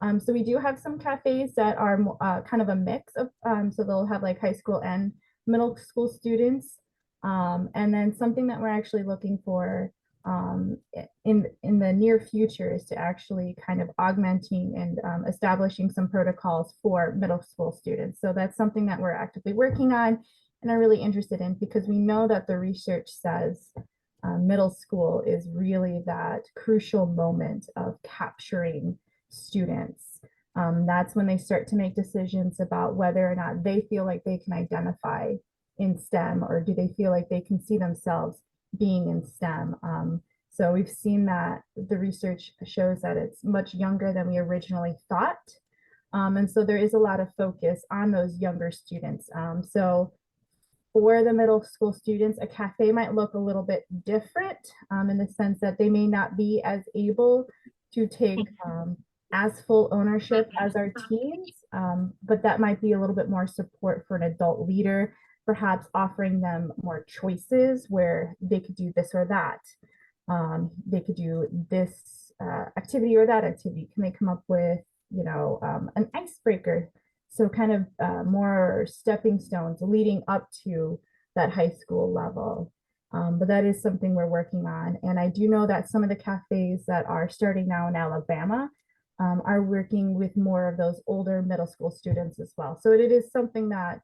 So we do have some cafes that are kind of a mix of, so they'll have like high school and middle school students. And then something that we're actually looking for in the near future is to actually kind of augmenting and establishing some protocols for middle school students. So that's something that we're actively working on and are really interested in, because we know that the research says middle school is really that crucial moment of capturing students. That's when they start to make decisions about whether or not they feel like they can identify in STEM, or do they feel like they can see themselves being in STEM. So we've seen that the research shows that it's much younger than we originally thought. And so there is a lot of focus on those younger students. So for the middle school students, a cafe might look a little bit different in the sense that they may not be as able to take as full ownership as our teens, but that might be a little bit more support for an adult leader, perhaps offering them more choices where they could do this or that. They could do this activity or that activity. Can they come up with, an icebreaker? So kind of more stepping stones leading up to that high school level. But that is something we're working on. And I do know that some of the cafes that are starting now in Alabama are working with more of those older middle school students as well. So it is something that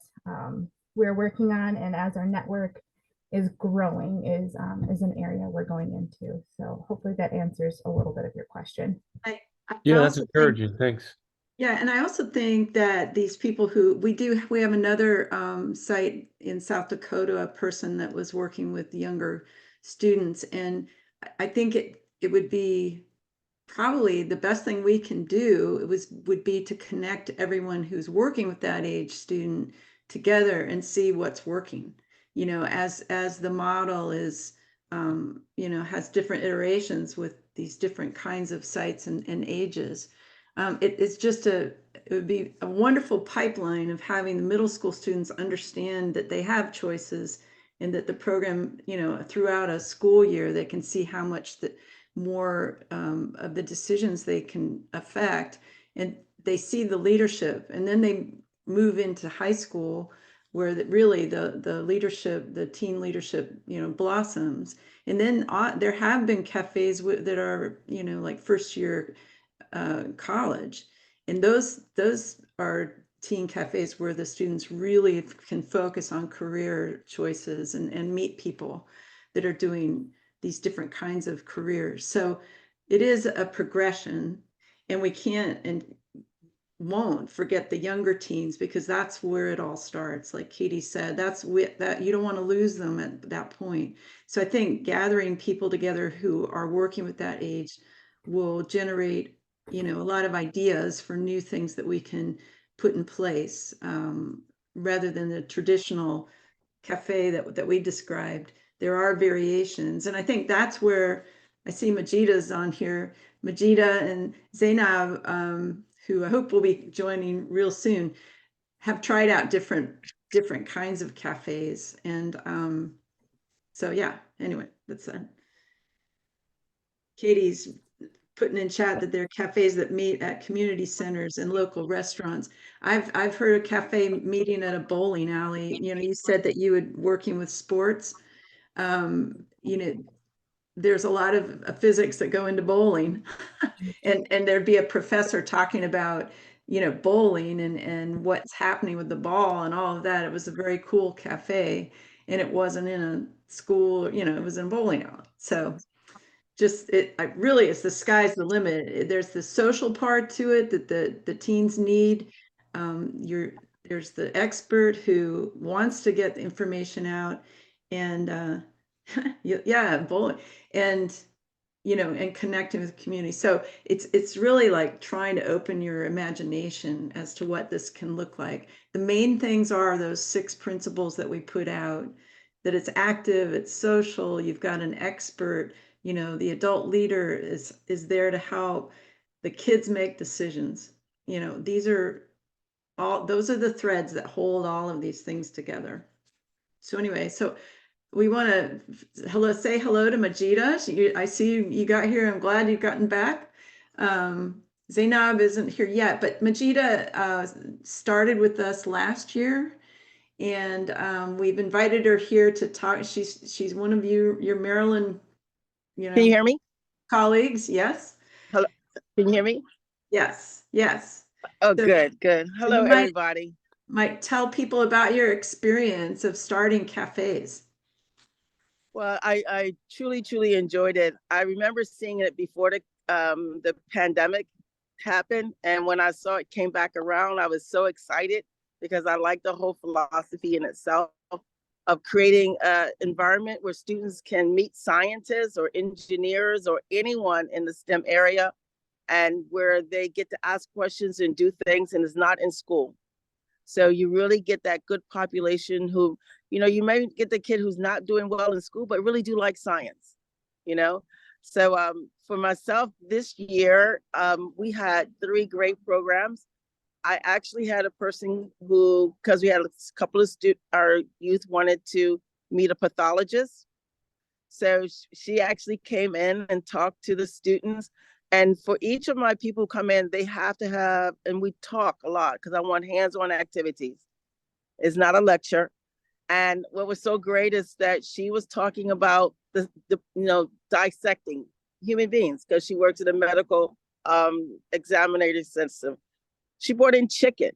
we're working on, and as our network is growing, is an area we're going into. So hopefully that answers a little bit of your question.
I
Yeah, that's
also think,
encouraging. Thanks.
yeah, and I also think that these people who we have another site in South Dakota, a person that was working with younger students, and I think it would be probably the best thing we can do would be to connect everyone who's working with that age student together and see what's working. As the model is, has different iterations with these different kinds of sites and ages. It would be a wonderful pipeline of having the middle school students understand that they have choices, and that the program, throughout a school year, they can see how much more of the decisions they can affect, and they see the leadership, and then they move into high school where really the leadership, the teen leadership, blossoms. And then there have been cafes that are, like first year college, and those are teen cafes where the students really can focus on career choices and meet people that are doing these different kinds of careers. So it is a progression, and we can't and won't forget the younger teens, because that's where it all starts. Like Katie said, that you don't want to lose them at that point. So I think gathering people together who are working with that age will generate, a lot of ideas for new things that we can put in place, rather than the traditional cafe that we described. There are variations, and I think that's where I see Majida's on here. Majida and Zainab, who I hope will be joining real soon, have tried out different kinds of cafes, and so yeah. Anyway, that's Katie's putting in chat that there are cafes that meet at community centers and local restaurants. I've heard a cafe meeting at a bowling alley. You said that you would working with sports. Um, you know, there's a lot of physics that go into bowling, and there'd be a professor talking about, bowling and what's happening with the ball and all of that. It was a very cool cafe, and it wasn't in a school, it was in a bowling alley. So really, it's the sky's the limit. There's the social part to it that the teens need. There's the expert who wants to get the information out, and yeah, bowling, and and connecting with the community. So it's really like trying to open your imagination as to what this can look like. The main things are those 6 principles that we put out, that it's active, it's social, you've got an expert, the adult leader is there to help the kids make decisions. Those are the threads that hold all of these things together. So anyway, so we want to say hello to Majida. I see you got here. I'm glad you've gotten back. Zainab isn't here yet, but Majida started with us last year, and we've invited her here to talk. She's one of your Maryland,
Can you hear me?
colleagues. Yes,
Hello. Can you hear me?
yes, yes.
Oh,
So,
good, good.
so
Hello,
you
everybody.
might tell people about your experience of starting cafes.
Well, I truly enjoyed it. I remember seeing it before the pandemic happened, and when I saw it came back around, I was so excited because I like the whole philosophy in itself of creating an environment where students can meet scientists or engineers or anyone in the STEM area, and where they get to ask questions and do things, and it's not in school. So you really get that good population who, you may get the kid who's not doing well in school, but really do like science, you know? So for myself this year, we had 3 great programs. I actually had a person who, because we had a couple of our youth wanted to meet a pathologist. So she actually came in and talked to the students. And for each of my people come in, they have to have, and we talk a lot because I want hands-on activities. It's not a lecture. And what was so great is that she was talking about the dissecting human beings because she works in a medical examination system. She brought in chicken,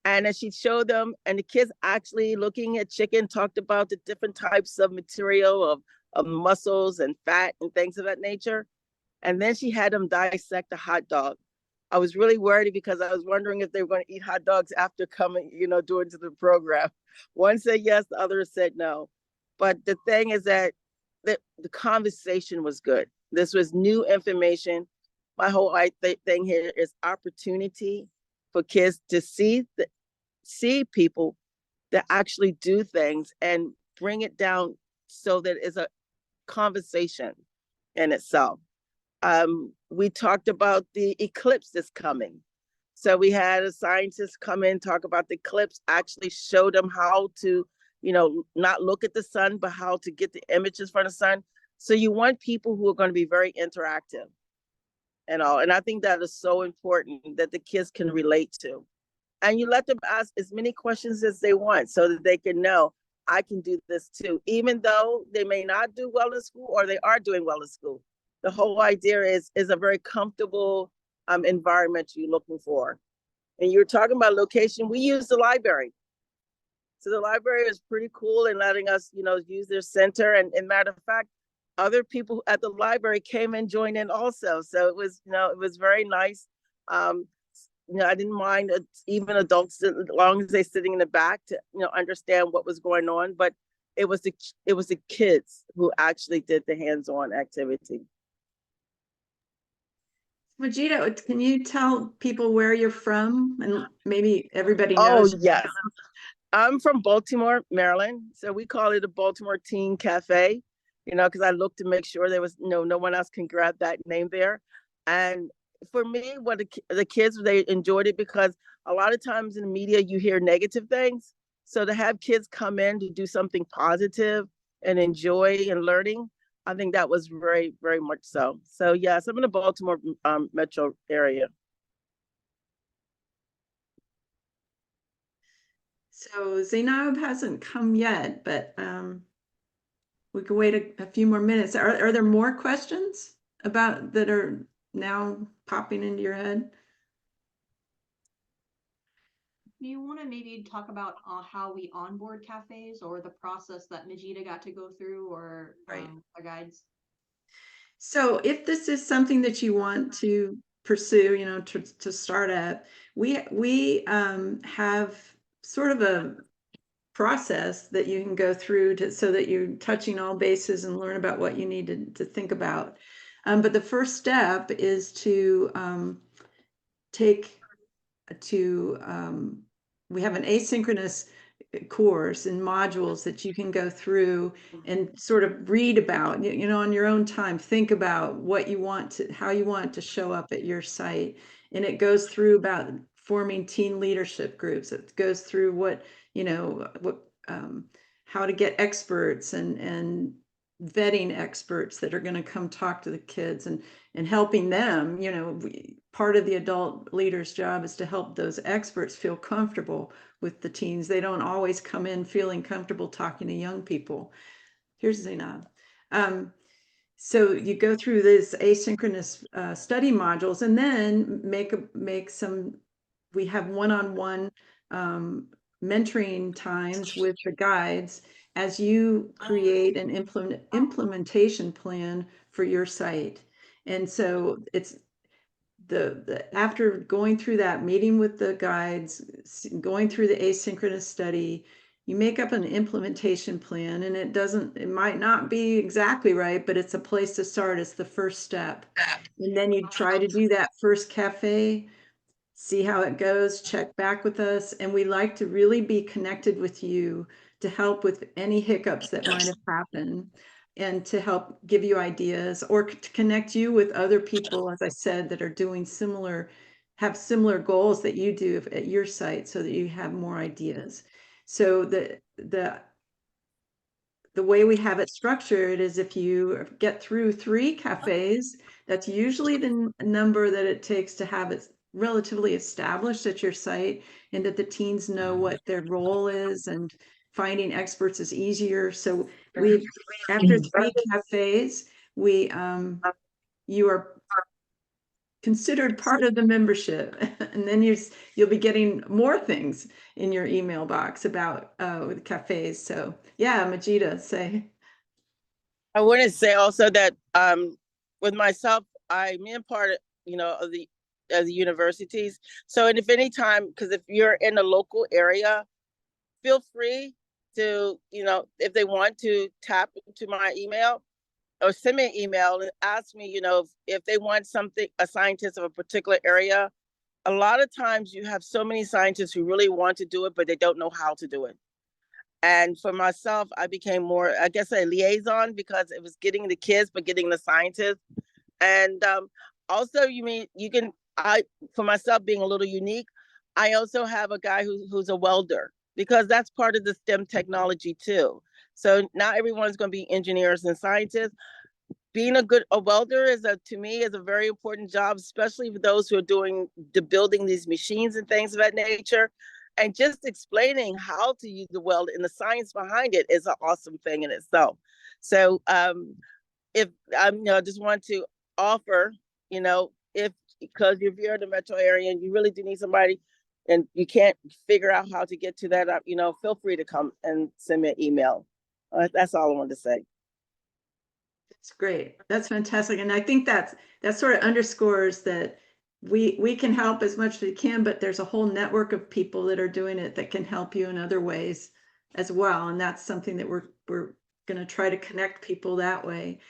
and then she showed them, and the kids actually looking at chicken talked about the different types of material of muscles and fat and things of that nature. And then she had them dissect a hot dog. I was really worried because I was wondering if they were going to eat hot dogs after coming, doing to the program. One said yes, the other said no. But the thing is that the conversation was good. This was new information. My whole thing here is opportunity for kids to see people that actually do things and bring it down so that it's a conversation in itself. We talked about the eclipse that's coming. So we had a scientist come in, talk about the eclipse, actually show them how to, not look at the sun, but how to get the images from the sun. So you want people who are going to be very interactive and all. And I think that is so important that the kids can relate to. And you let them ask as many questions as they want so that they can know, I can do this too, even though they may not do well in school or they are doing well in school. The whole idea is a very comfortable environment you're looking for. And you're talking about location. We use the library. So the library is pretty cool in letting us, use their center. And matter of fact, other people at the library came and joined in also. So it was, it was very nice. I didn't mind even adults as long as they're sitting in the back to, understand what was going on. But it was the kids who actually did the hands-on activity.
Majida, can you tell people where you're from? And maybe everybody
Oh,
knows.
yes. I'm from Baltimore, Maryland. So we call it a Baltimore Teen Cafe, because I looked to make sure there was no one else can grab that name there. And for me, what the kids, they enjoyed it because a lot of times in the media, you hear negative things. So to have kids come in to do something positive and enjoy and learning, I think that was very, very much so. So yes, I'm in the Baltimore metro area.
So Zainab hasn't come yet, but we can wait a few more minutes. Are there more questions about that are now popping into your head?
Do you want to maybe talk about how we onboard cafes or the process that Majida got to go through, or
Right.
the guides?
So if this is something that you want to pursue, to start up, we have sort of a process that you can go through so that you're touching all bases and learn about what you need to think about. But the first step is to we have an asynchronous course and modules that you can go through and sort of read about, on your own time, think about how you want to show up at your site. And it goes through about forming teen leadership groups. It goes through how to get experts and vetting experts that are going to come talk to the kids and helping them. Part of the adult leader's job is to help those experts feel comfortable with the teens. They don't always come in feeling comfortable talking to young people. Here's Zainab. So you go through this asynchronous study modules, and then we have one-on-one mentoring times with the guides as you create an implementation plan for your site. And so it's after going through that meeting with the guides, going through the asynchronous study, you make up an implementation plan, and it might not be exactly right, but it's a place to start. It's the first step. And then you try to do that first cafe, see how it goes, check back with us. And we like to really be connected with you to help with any hiccups that might have happened, and to help give you ideas, or to connect you with other people, as I said, that are doing have similar goals that you do at your site, so that you have more ideas. So the way we have it structured is, if you get through 3 cafes, that's usually the number that it takes to have it relatively established at your site, and that the teens know what their role is, and finding experts is easier. So after 3 cafes, you are considered part of the membership, and then you'll be getting more things in your email box about the cafes. So yeah, Majida, say.
I want to say also that with myself, I'm in part, of the universities. So, and if any time, because if you're in a local area, feel free to, if they want to tap into my email or send me an email and ask me, if they want a scientist of a particular area. A lot of times you have so many scientists who really want to do it, but they don't know how to do it. And for myself, I became more, I guess, a liaison, because it was getting the kids, but getting the scientists. And also, for myself being a little unique, I also have a guy who's a welder, because that's part of the STEM technology too. So not everyone's going to be engineers and scientists. Being a welder to me is a very important job, especially for those who are building these machines and things of that nature. And just explaining how to use the weld and the science behind it is an awesome thing in itself. So if I just want to offer, because if you're in the metro area and you really do need somebody and you can't figure out how to get to that, feel free to come and send me an email. That's all I wanted to say.
That's great. That's fantastic. And I think that sort of underscores that we can help as much as we can, but there's a whole network of people that are doing it that can help you in other ways as well. And that's something that we're going to try to connect people that way.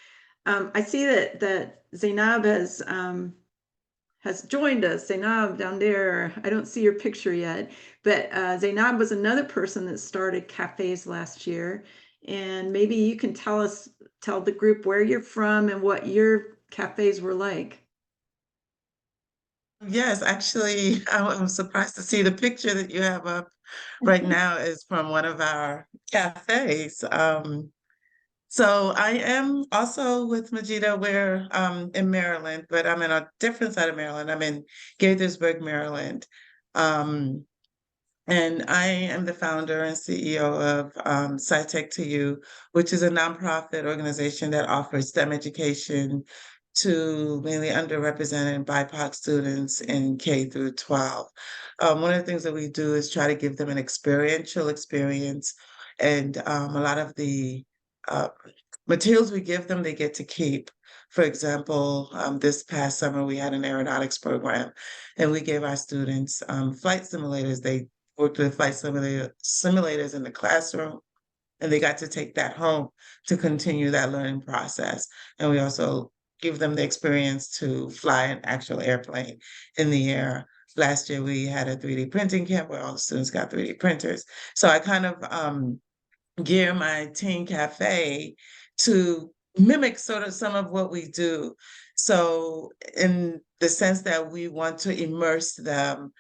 I see that Zainab has joined us. Zainab down there, I don't see your picture yet, but Zainab was another person that started cafes last year. And maybe you can tell the group where you're from and what your cafes were like.
Yes, actually, I'm surprised to see the picture that you have up right now is from one of our cafes. So I am also with Majida. We're in Maryland, but I'm in a different side of Maryland. I'm in Gaithersburg, Maryland. Um, and I am the founder and CEO of SciTech to You, which is a nonprofit organization that offers STEM education to mainly underrepresented and BIPOC students in K through 12. One of the things that we do is try to give them an experiential experience, and a lot of the uh, materials we give them, they get to keep. For example, this past summer, we had an aeronautics program, and we gave our students flight simulators. They worked with flight simulators in the classroom, and they got to take that home to continue that learning process. And we also give them the experience to fly an actual airplane in the air. Last year, we had a 3D printing camp where all the students got 3D printers. So I kind of gear my teen cafe to mimic sort of some of what we do. So in the sense that we want to immerse them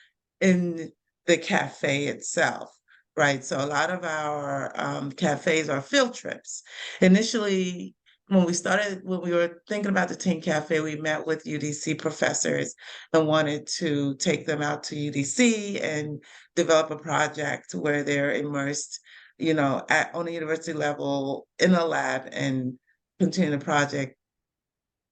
in the cafe itself, right? So a lot of our cafes are field trips. Initially, when we were thinking about the Teen Cafe, we met with UDC professors and wanted to take them out to UDC and develop a project where they're immersed, on a university level in a lab and continue the project.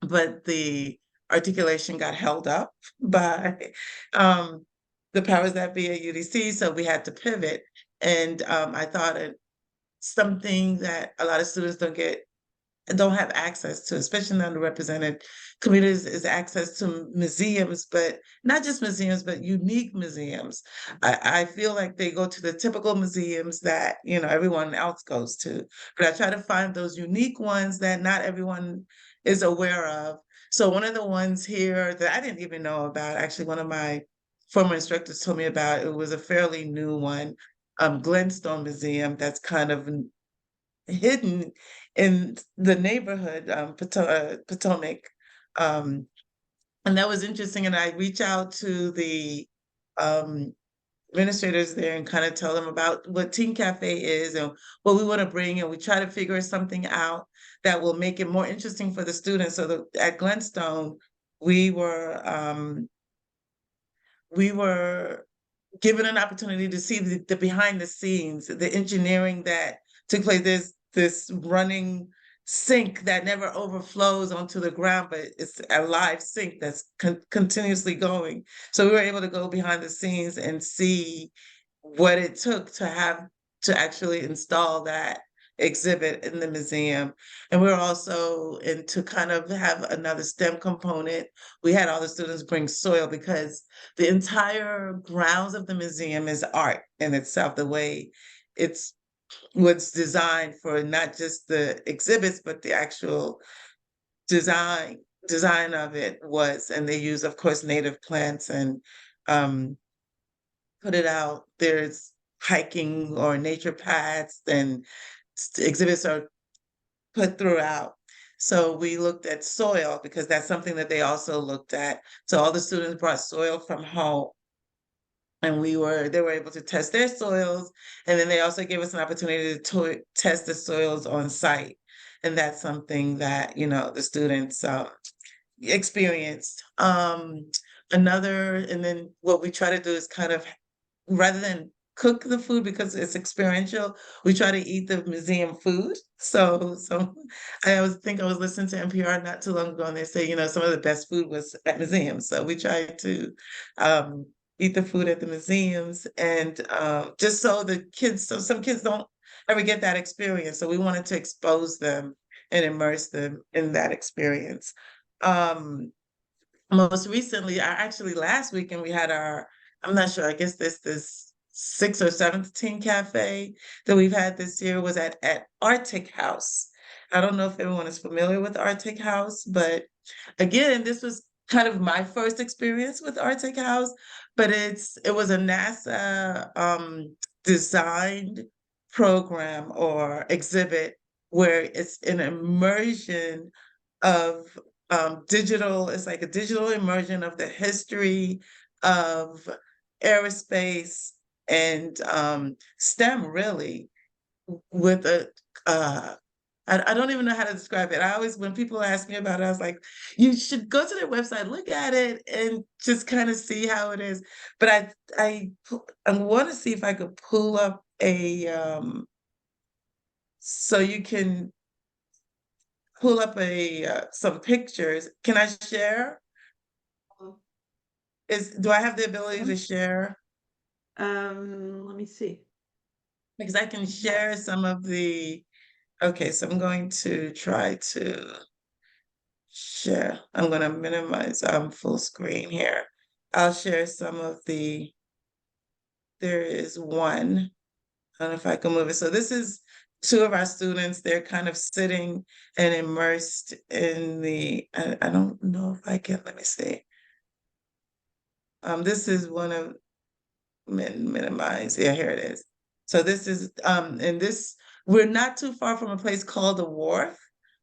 But the articulation got held up by the powers that be at UDC, so we had to pivot. And I thought something that a lot of students don't have access to, especially in underrepresented communities, is access to museums, but not just museums, but unique museums. I feel like they go to the typical museums that, everyone else goes to, but I try to find those unique ones that not everyone is aware of. So one of the ones here that I didn't even know about, actually one of my former instructors told me about, it was a fairly new one, Glenstone Museum, that's kind of hidden in the neighborhood, Potomac. Um, and that was interesting. And I reach out to the um, administrators there and kind of tell them about what Teen Cafe is and what we want to bring. And we try to figure something out that will make it more interesting for the students. So at Glenstone, we were given an opportunity to see the behind the scenes, the engineering that took place. There's this running sink that never overflows onto the ground, but it's a live sink that's continuously going. So we were able to go behind the scenes and see what it took to actually install that exhibit in the museum. And we were also to kind of have another STEM component. We had all the students bring soil because the entire grounds of the museum is art in itself, the way it's was designed for not just the exhibits, but the actual design of it was, and they use, of course, native plants and put it out. There's hiking or nature paths, and exhibits are put throughout. So we looked at soil because that's something that they also looked at. So all the students brought soil from home, and they were able to test their soils, and then they also gave us an opportunity to test the soils on site. And that's something that, the students experienced. And then what we try to do is kind of, rather than cook the food because it's experiential, we try to eat the museum food. So I was listening to NPR not too long ago, and they say, some of the best food was at museums. So we try to eat the food at the museums, and just so some kids don't ever get that experience. So we wanted to expose them and immerse them in that experience. Most recently, actually last weekend, we had I'm not sure, I guess this sixth or seventh Teen Cafe that we've had this year was at Arctic House. I don't know if everyone is familiar with Arctic House, but again, this was kind of my first experience with Arctic House, but it was a NASA designed program or exhibit where it's an immersion of it's like a digital immersion of the history of aerospace and STEM, really, with I don't even know how to describe it. When people ask me about it, I was like, you should go to their website, look at it, and just kind of see how it is. But I want to see if I could pull up so you can pull up some pictures. Can I share? Do I have the ability to share?
Let me see.
Because I can share some of okay, so I'm going to try to share. I'm going to minimize full screen here. I'll share some of there is one. I don't know if I can move it. So this is two of our students. They're kind of sitting and immersed in I don't know if I can, let me see. This is one of minimize. Yeah, here it is. So this is we're not too far from a place called the Wharf.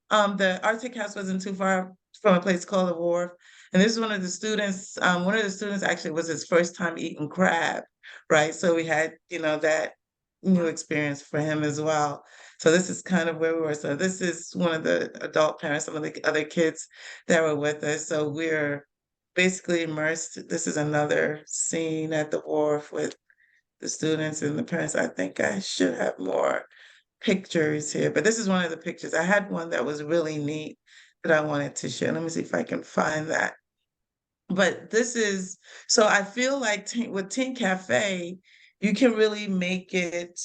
The Arctic House wasn't too far from a place called the Wharf. And this is one of the students, actually was his first time eating crab, right? So we had, that new experience for him as well. So this is kind of where we were. So this is one of the adult parents, some of the other kids that were with us. So we're basically immersed. This is another scene at the wharf with the students and the parents. I think I should have more pictures here, but this is one of the pictures. I had one that was really neat that I wanted to share. Let me see if I can find that. But this is, so I feel like with Teen Cafe, you can really make it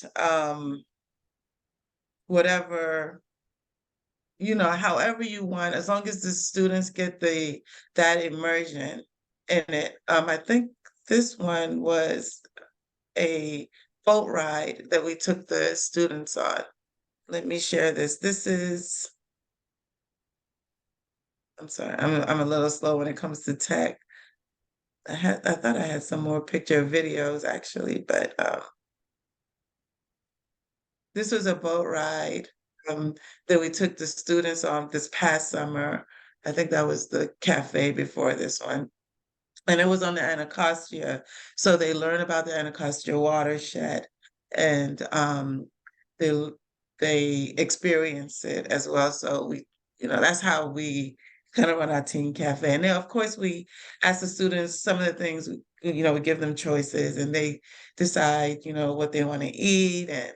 whatever, however you want, as long as the students get that immersion in it. I think this one was a boat ride that we took the students on. Let me share this. I'm sorry, I'm a little slow when it comes to tech. I thought I had some more picture videos actually, but this was a boat ride that we took the students on this past summer. I think that was the cafe before this one. And it was on the Anacostia. So they learn about the Anacostia watershed and they they experience it as well. So that's how we kind of run our teen cafe. And then of course we ask the students some of the things, we give them choices and they decide, what they want to eat, and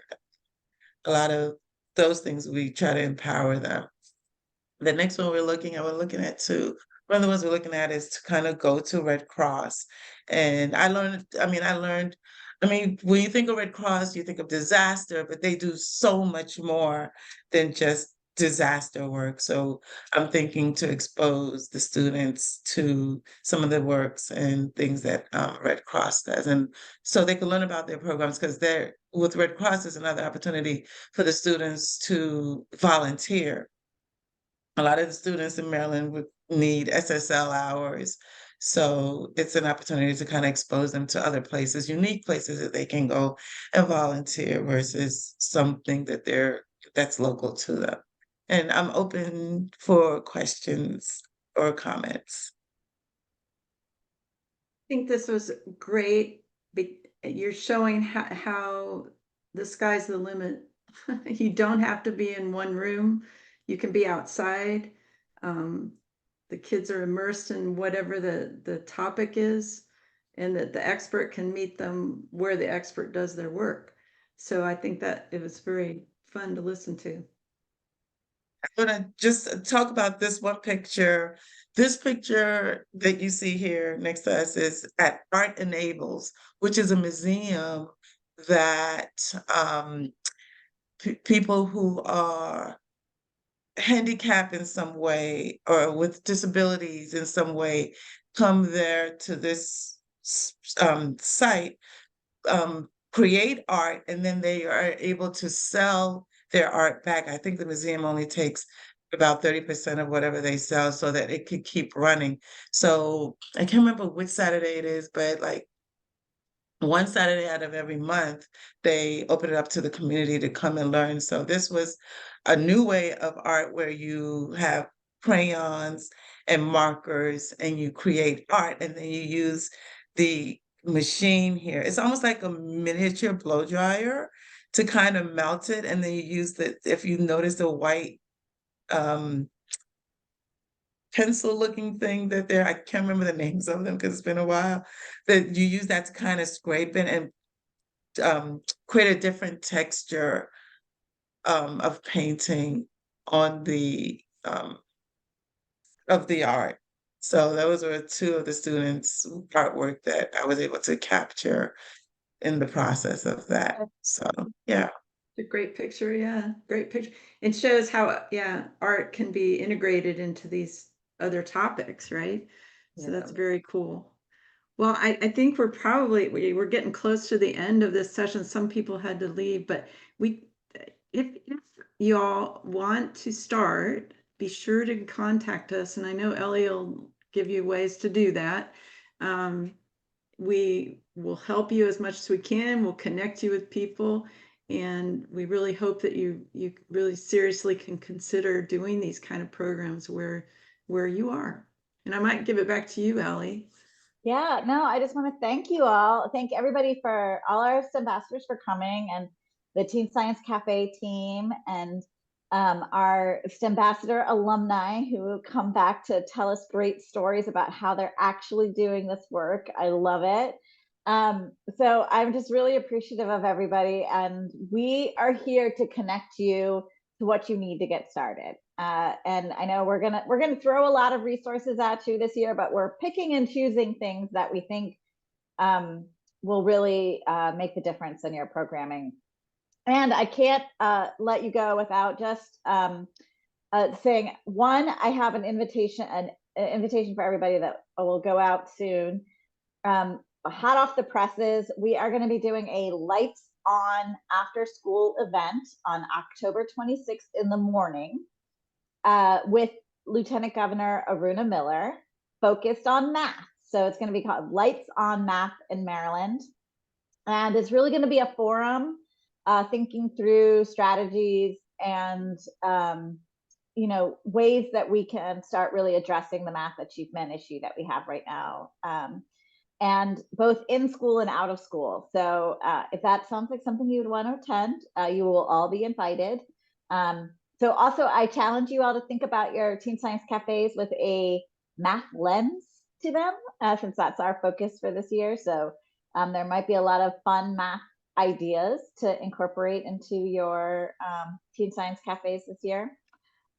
a lot of those things we try to empower them. The next one we're looking at too. One of the ones we're looking at is to kind of go to Red Cross. And when you think of Red Cross, you think of disaster, but they do so much more than just disaster work. So I'm thinking to expose the students to some of the works and things that Red Cross does. And so they can learn about their programs, because with Red Cross is another opportunity for the students to volunteer. A lot of the students in Maryland would need SSL hours. So it's an opportunity to kind of expose them to other places, unique places that they can go and volunteer versus something that's local to them. And I'm open for questions or comments.
I think this was great. You're showing how the sky's the limit. You don't have to be in one room. You can be outside. The kids are immersed in whatever the topic is, and that the expert can meet them where the expert does their work. So I think that it was very fun to listen to.
I'm gonna just talk about this one picture. This picture that you see here next to us is at Art Enables, which is a museum that people who are handicapped in some way or with disabilities in some way come there to this site, create art, and then they are able to sell their art back. I think the museum only takes about 30% of whatever they sell so that it could keep running. So I can't remember which Saturday it is, but like one Saturday out of every month, they open it up to the community to come and learn. So this was a new way of art where you have crayons and markers and you create art, and then you use the machine here. It's almost like a miniature blow dryer to kind of melt it. And then you use if you notice the white um, pencil looking thing that I can't remember the names of them because it's been a while, that you use that to kind of scrape it and create a different texture of painting on of the art. So those were two of the students' artwork that I was able to capture in the process of that. So yeah.
A great picture, yeah, great picture. It shows how, yeah, art can be integrated into these other topics, right? So that's very cool. Well, I think we're getting close to the end of this session. Some people had to leave, but if you all want to start, be sure to contact us. And I know Ellie will give you ways to do that. We will help you as much as we can. We'll connect you with people. And we really hope that you really seriously can consider doing these kind of programs where you are. And I might give it back to you, Ellie.
Yeah, no, I just want to thank you all. Thank everybody, for all our ambassadors for coming. And the Teen Science Cafe team and our Ambassador alumni who come back to tell us great stories about how they're actually doing this work. I love it. So I'm just really appreciative of everybody, and we are here to connect you to what you need to get started. And I know we're gonna throw a lot of resources at you this year, but we're picking and choosing things that we think will really make the difference in your programming. And I can't let you go without just saying, one, I have an invitation for everybody that will go out soon. Hot off the presses, we are going to be doing a lights on after school event on October 26th in the morning with Lieutenant Governor Aruna Miller, focused on math. So it's going to be called Lights on Math in Maryland. And it's really going to be a forum thinking through strategies and ways that we can start really addressing the math achievement issue that we have right now, and both in school and out of school. So if that sounds like something you would want to attend, you will all be invited. So also I challenge you all to think about your Teen Science Cafes with a math lens to them, since that's our focus for this year. So there might be a lot of fun math ideas to incorporate into your Teen Science Cafes this year.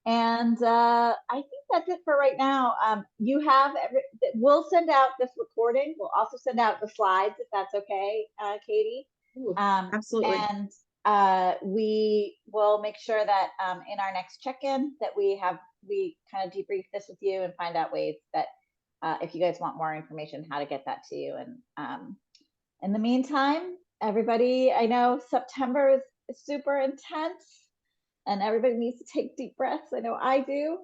And I think that's it for right now. We'll send out this recording. We'll also send out the slides if that's okay, Katie.
Absolutely.
And we will make sure that in our next check-in that we kind of debrief this with you and find out ways that if you guys want more information, how to get that to you. And in the meantime, everybody, I know September is super intense and everybody needs to take deep breaths. I know I do.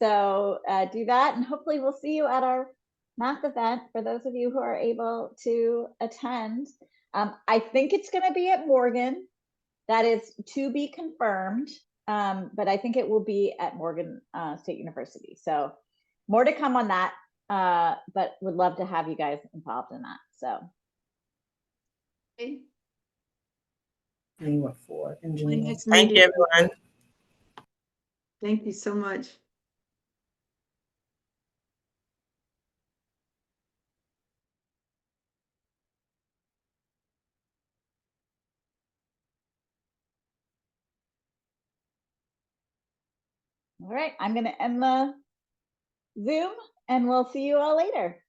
So do that, and hopefully we'll see you at our math event for those of you who are able to attend. I think it's going to be at Morgan. That is to be confirmed, but I think it will be at Morgan State University. So more to come on that, but would love to have you guys involved in that. So.
What for?
Nice
Thank
meeting
you, everyone.
Thank you so much.
All right, I'm going to end the Zoom and we'll see you all later.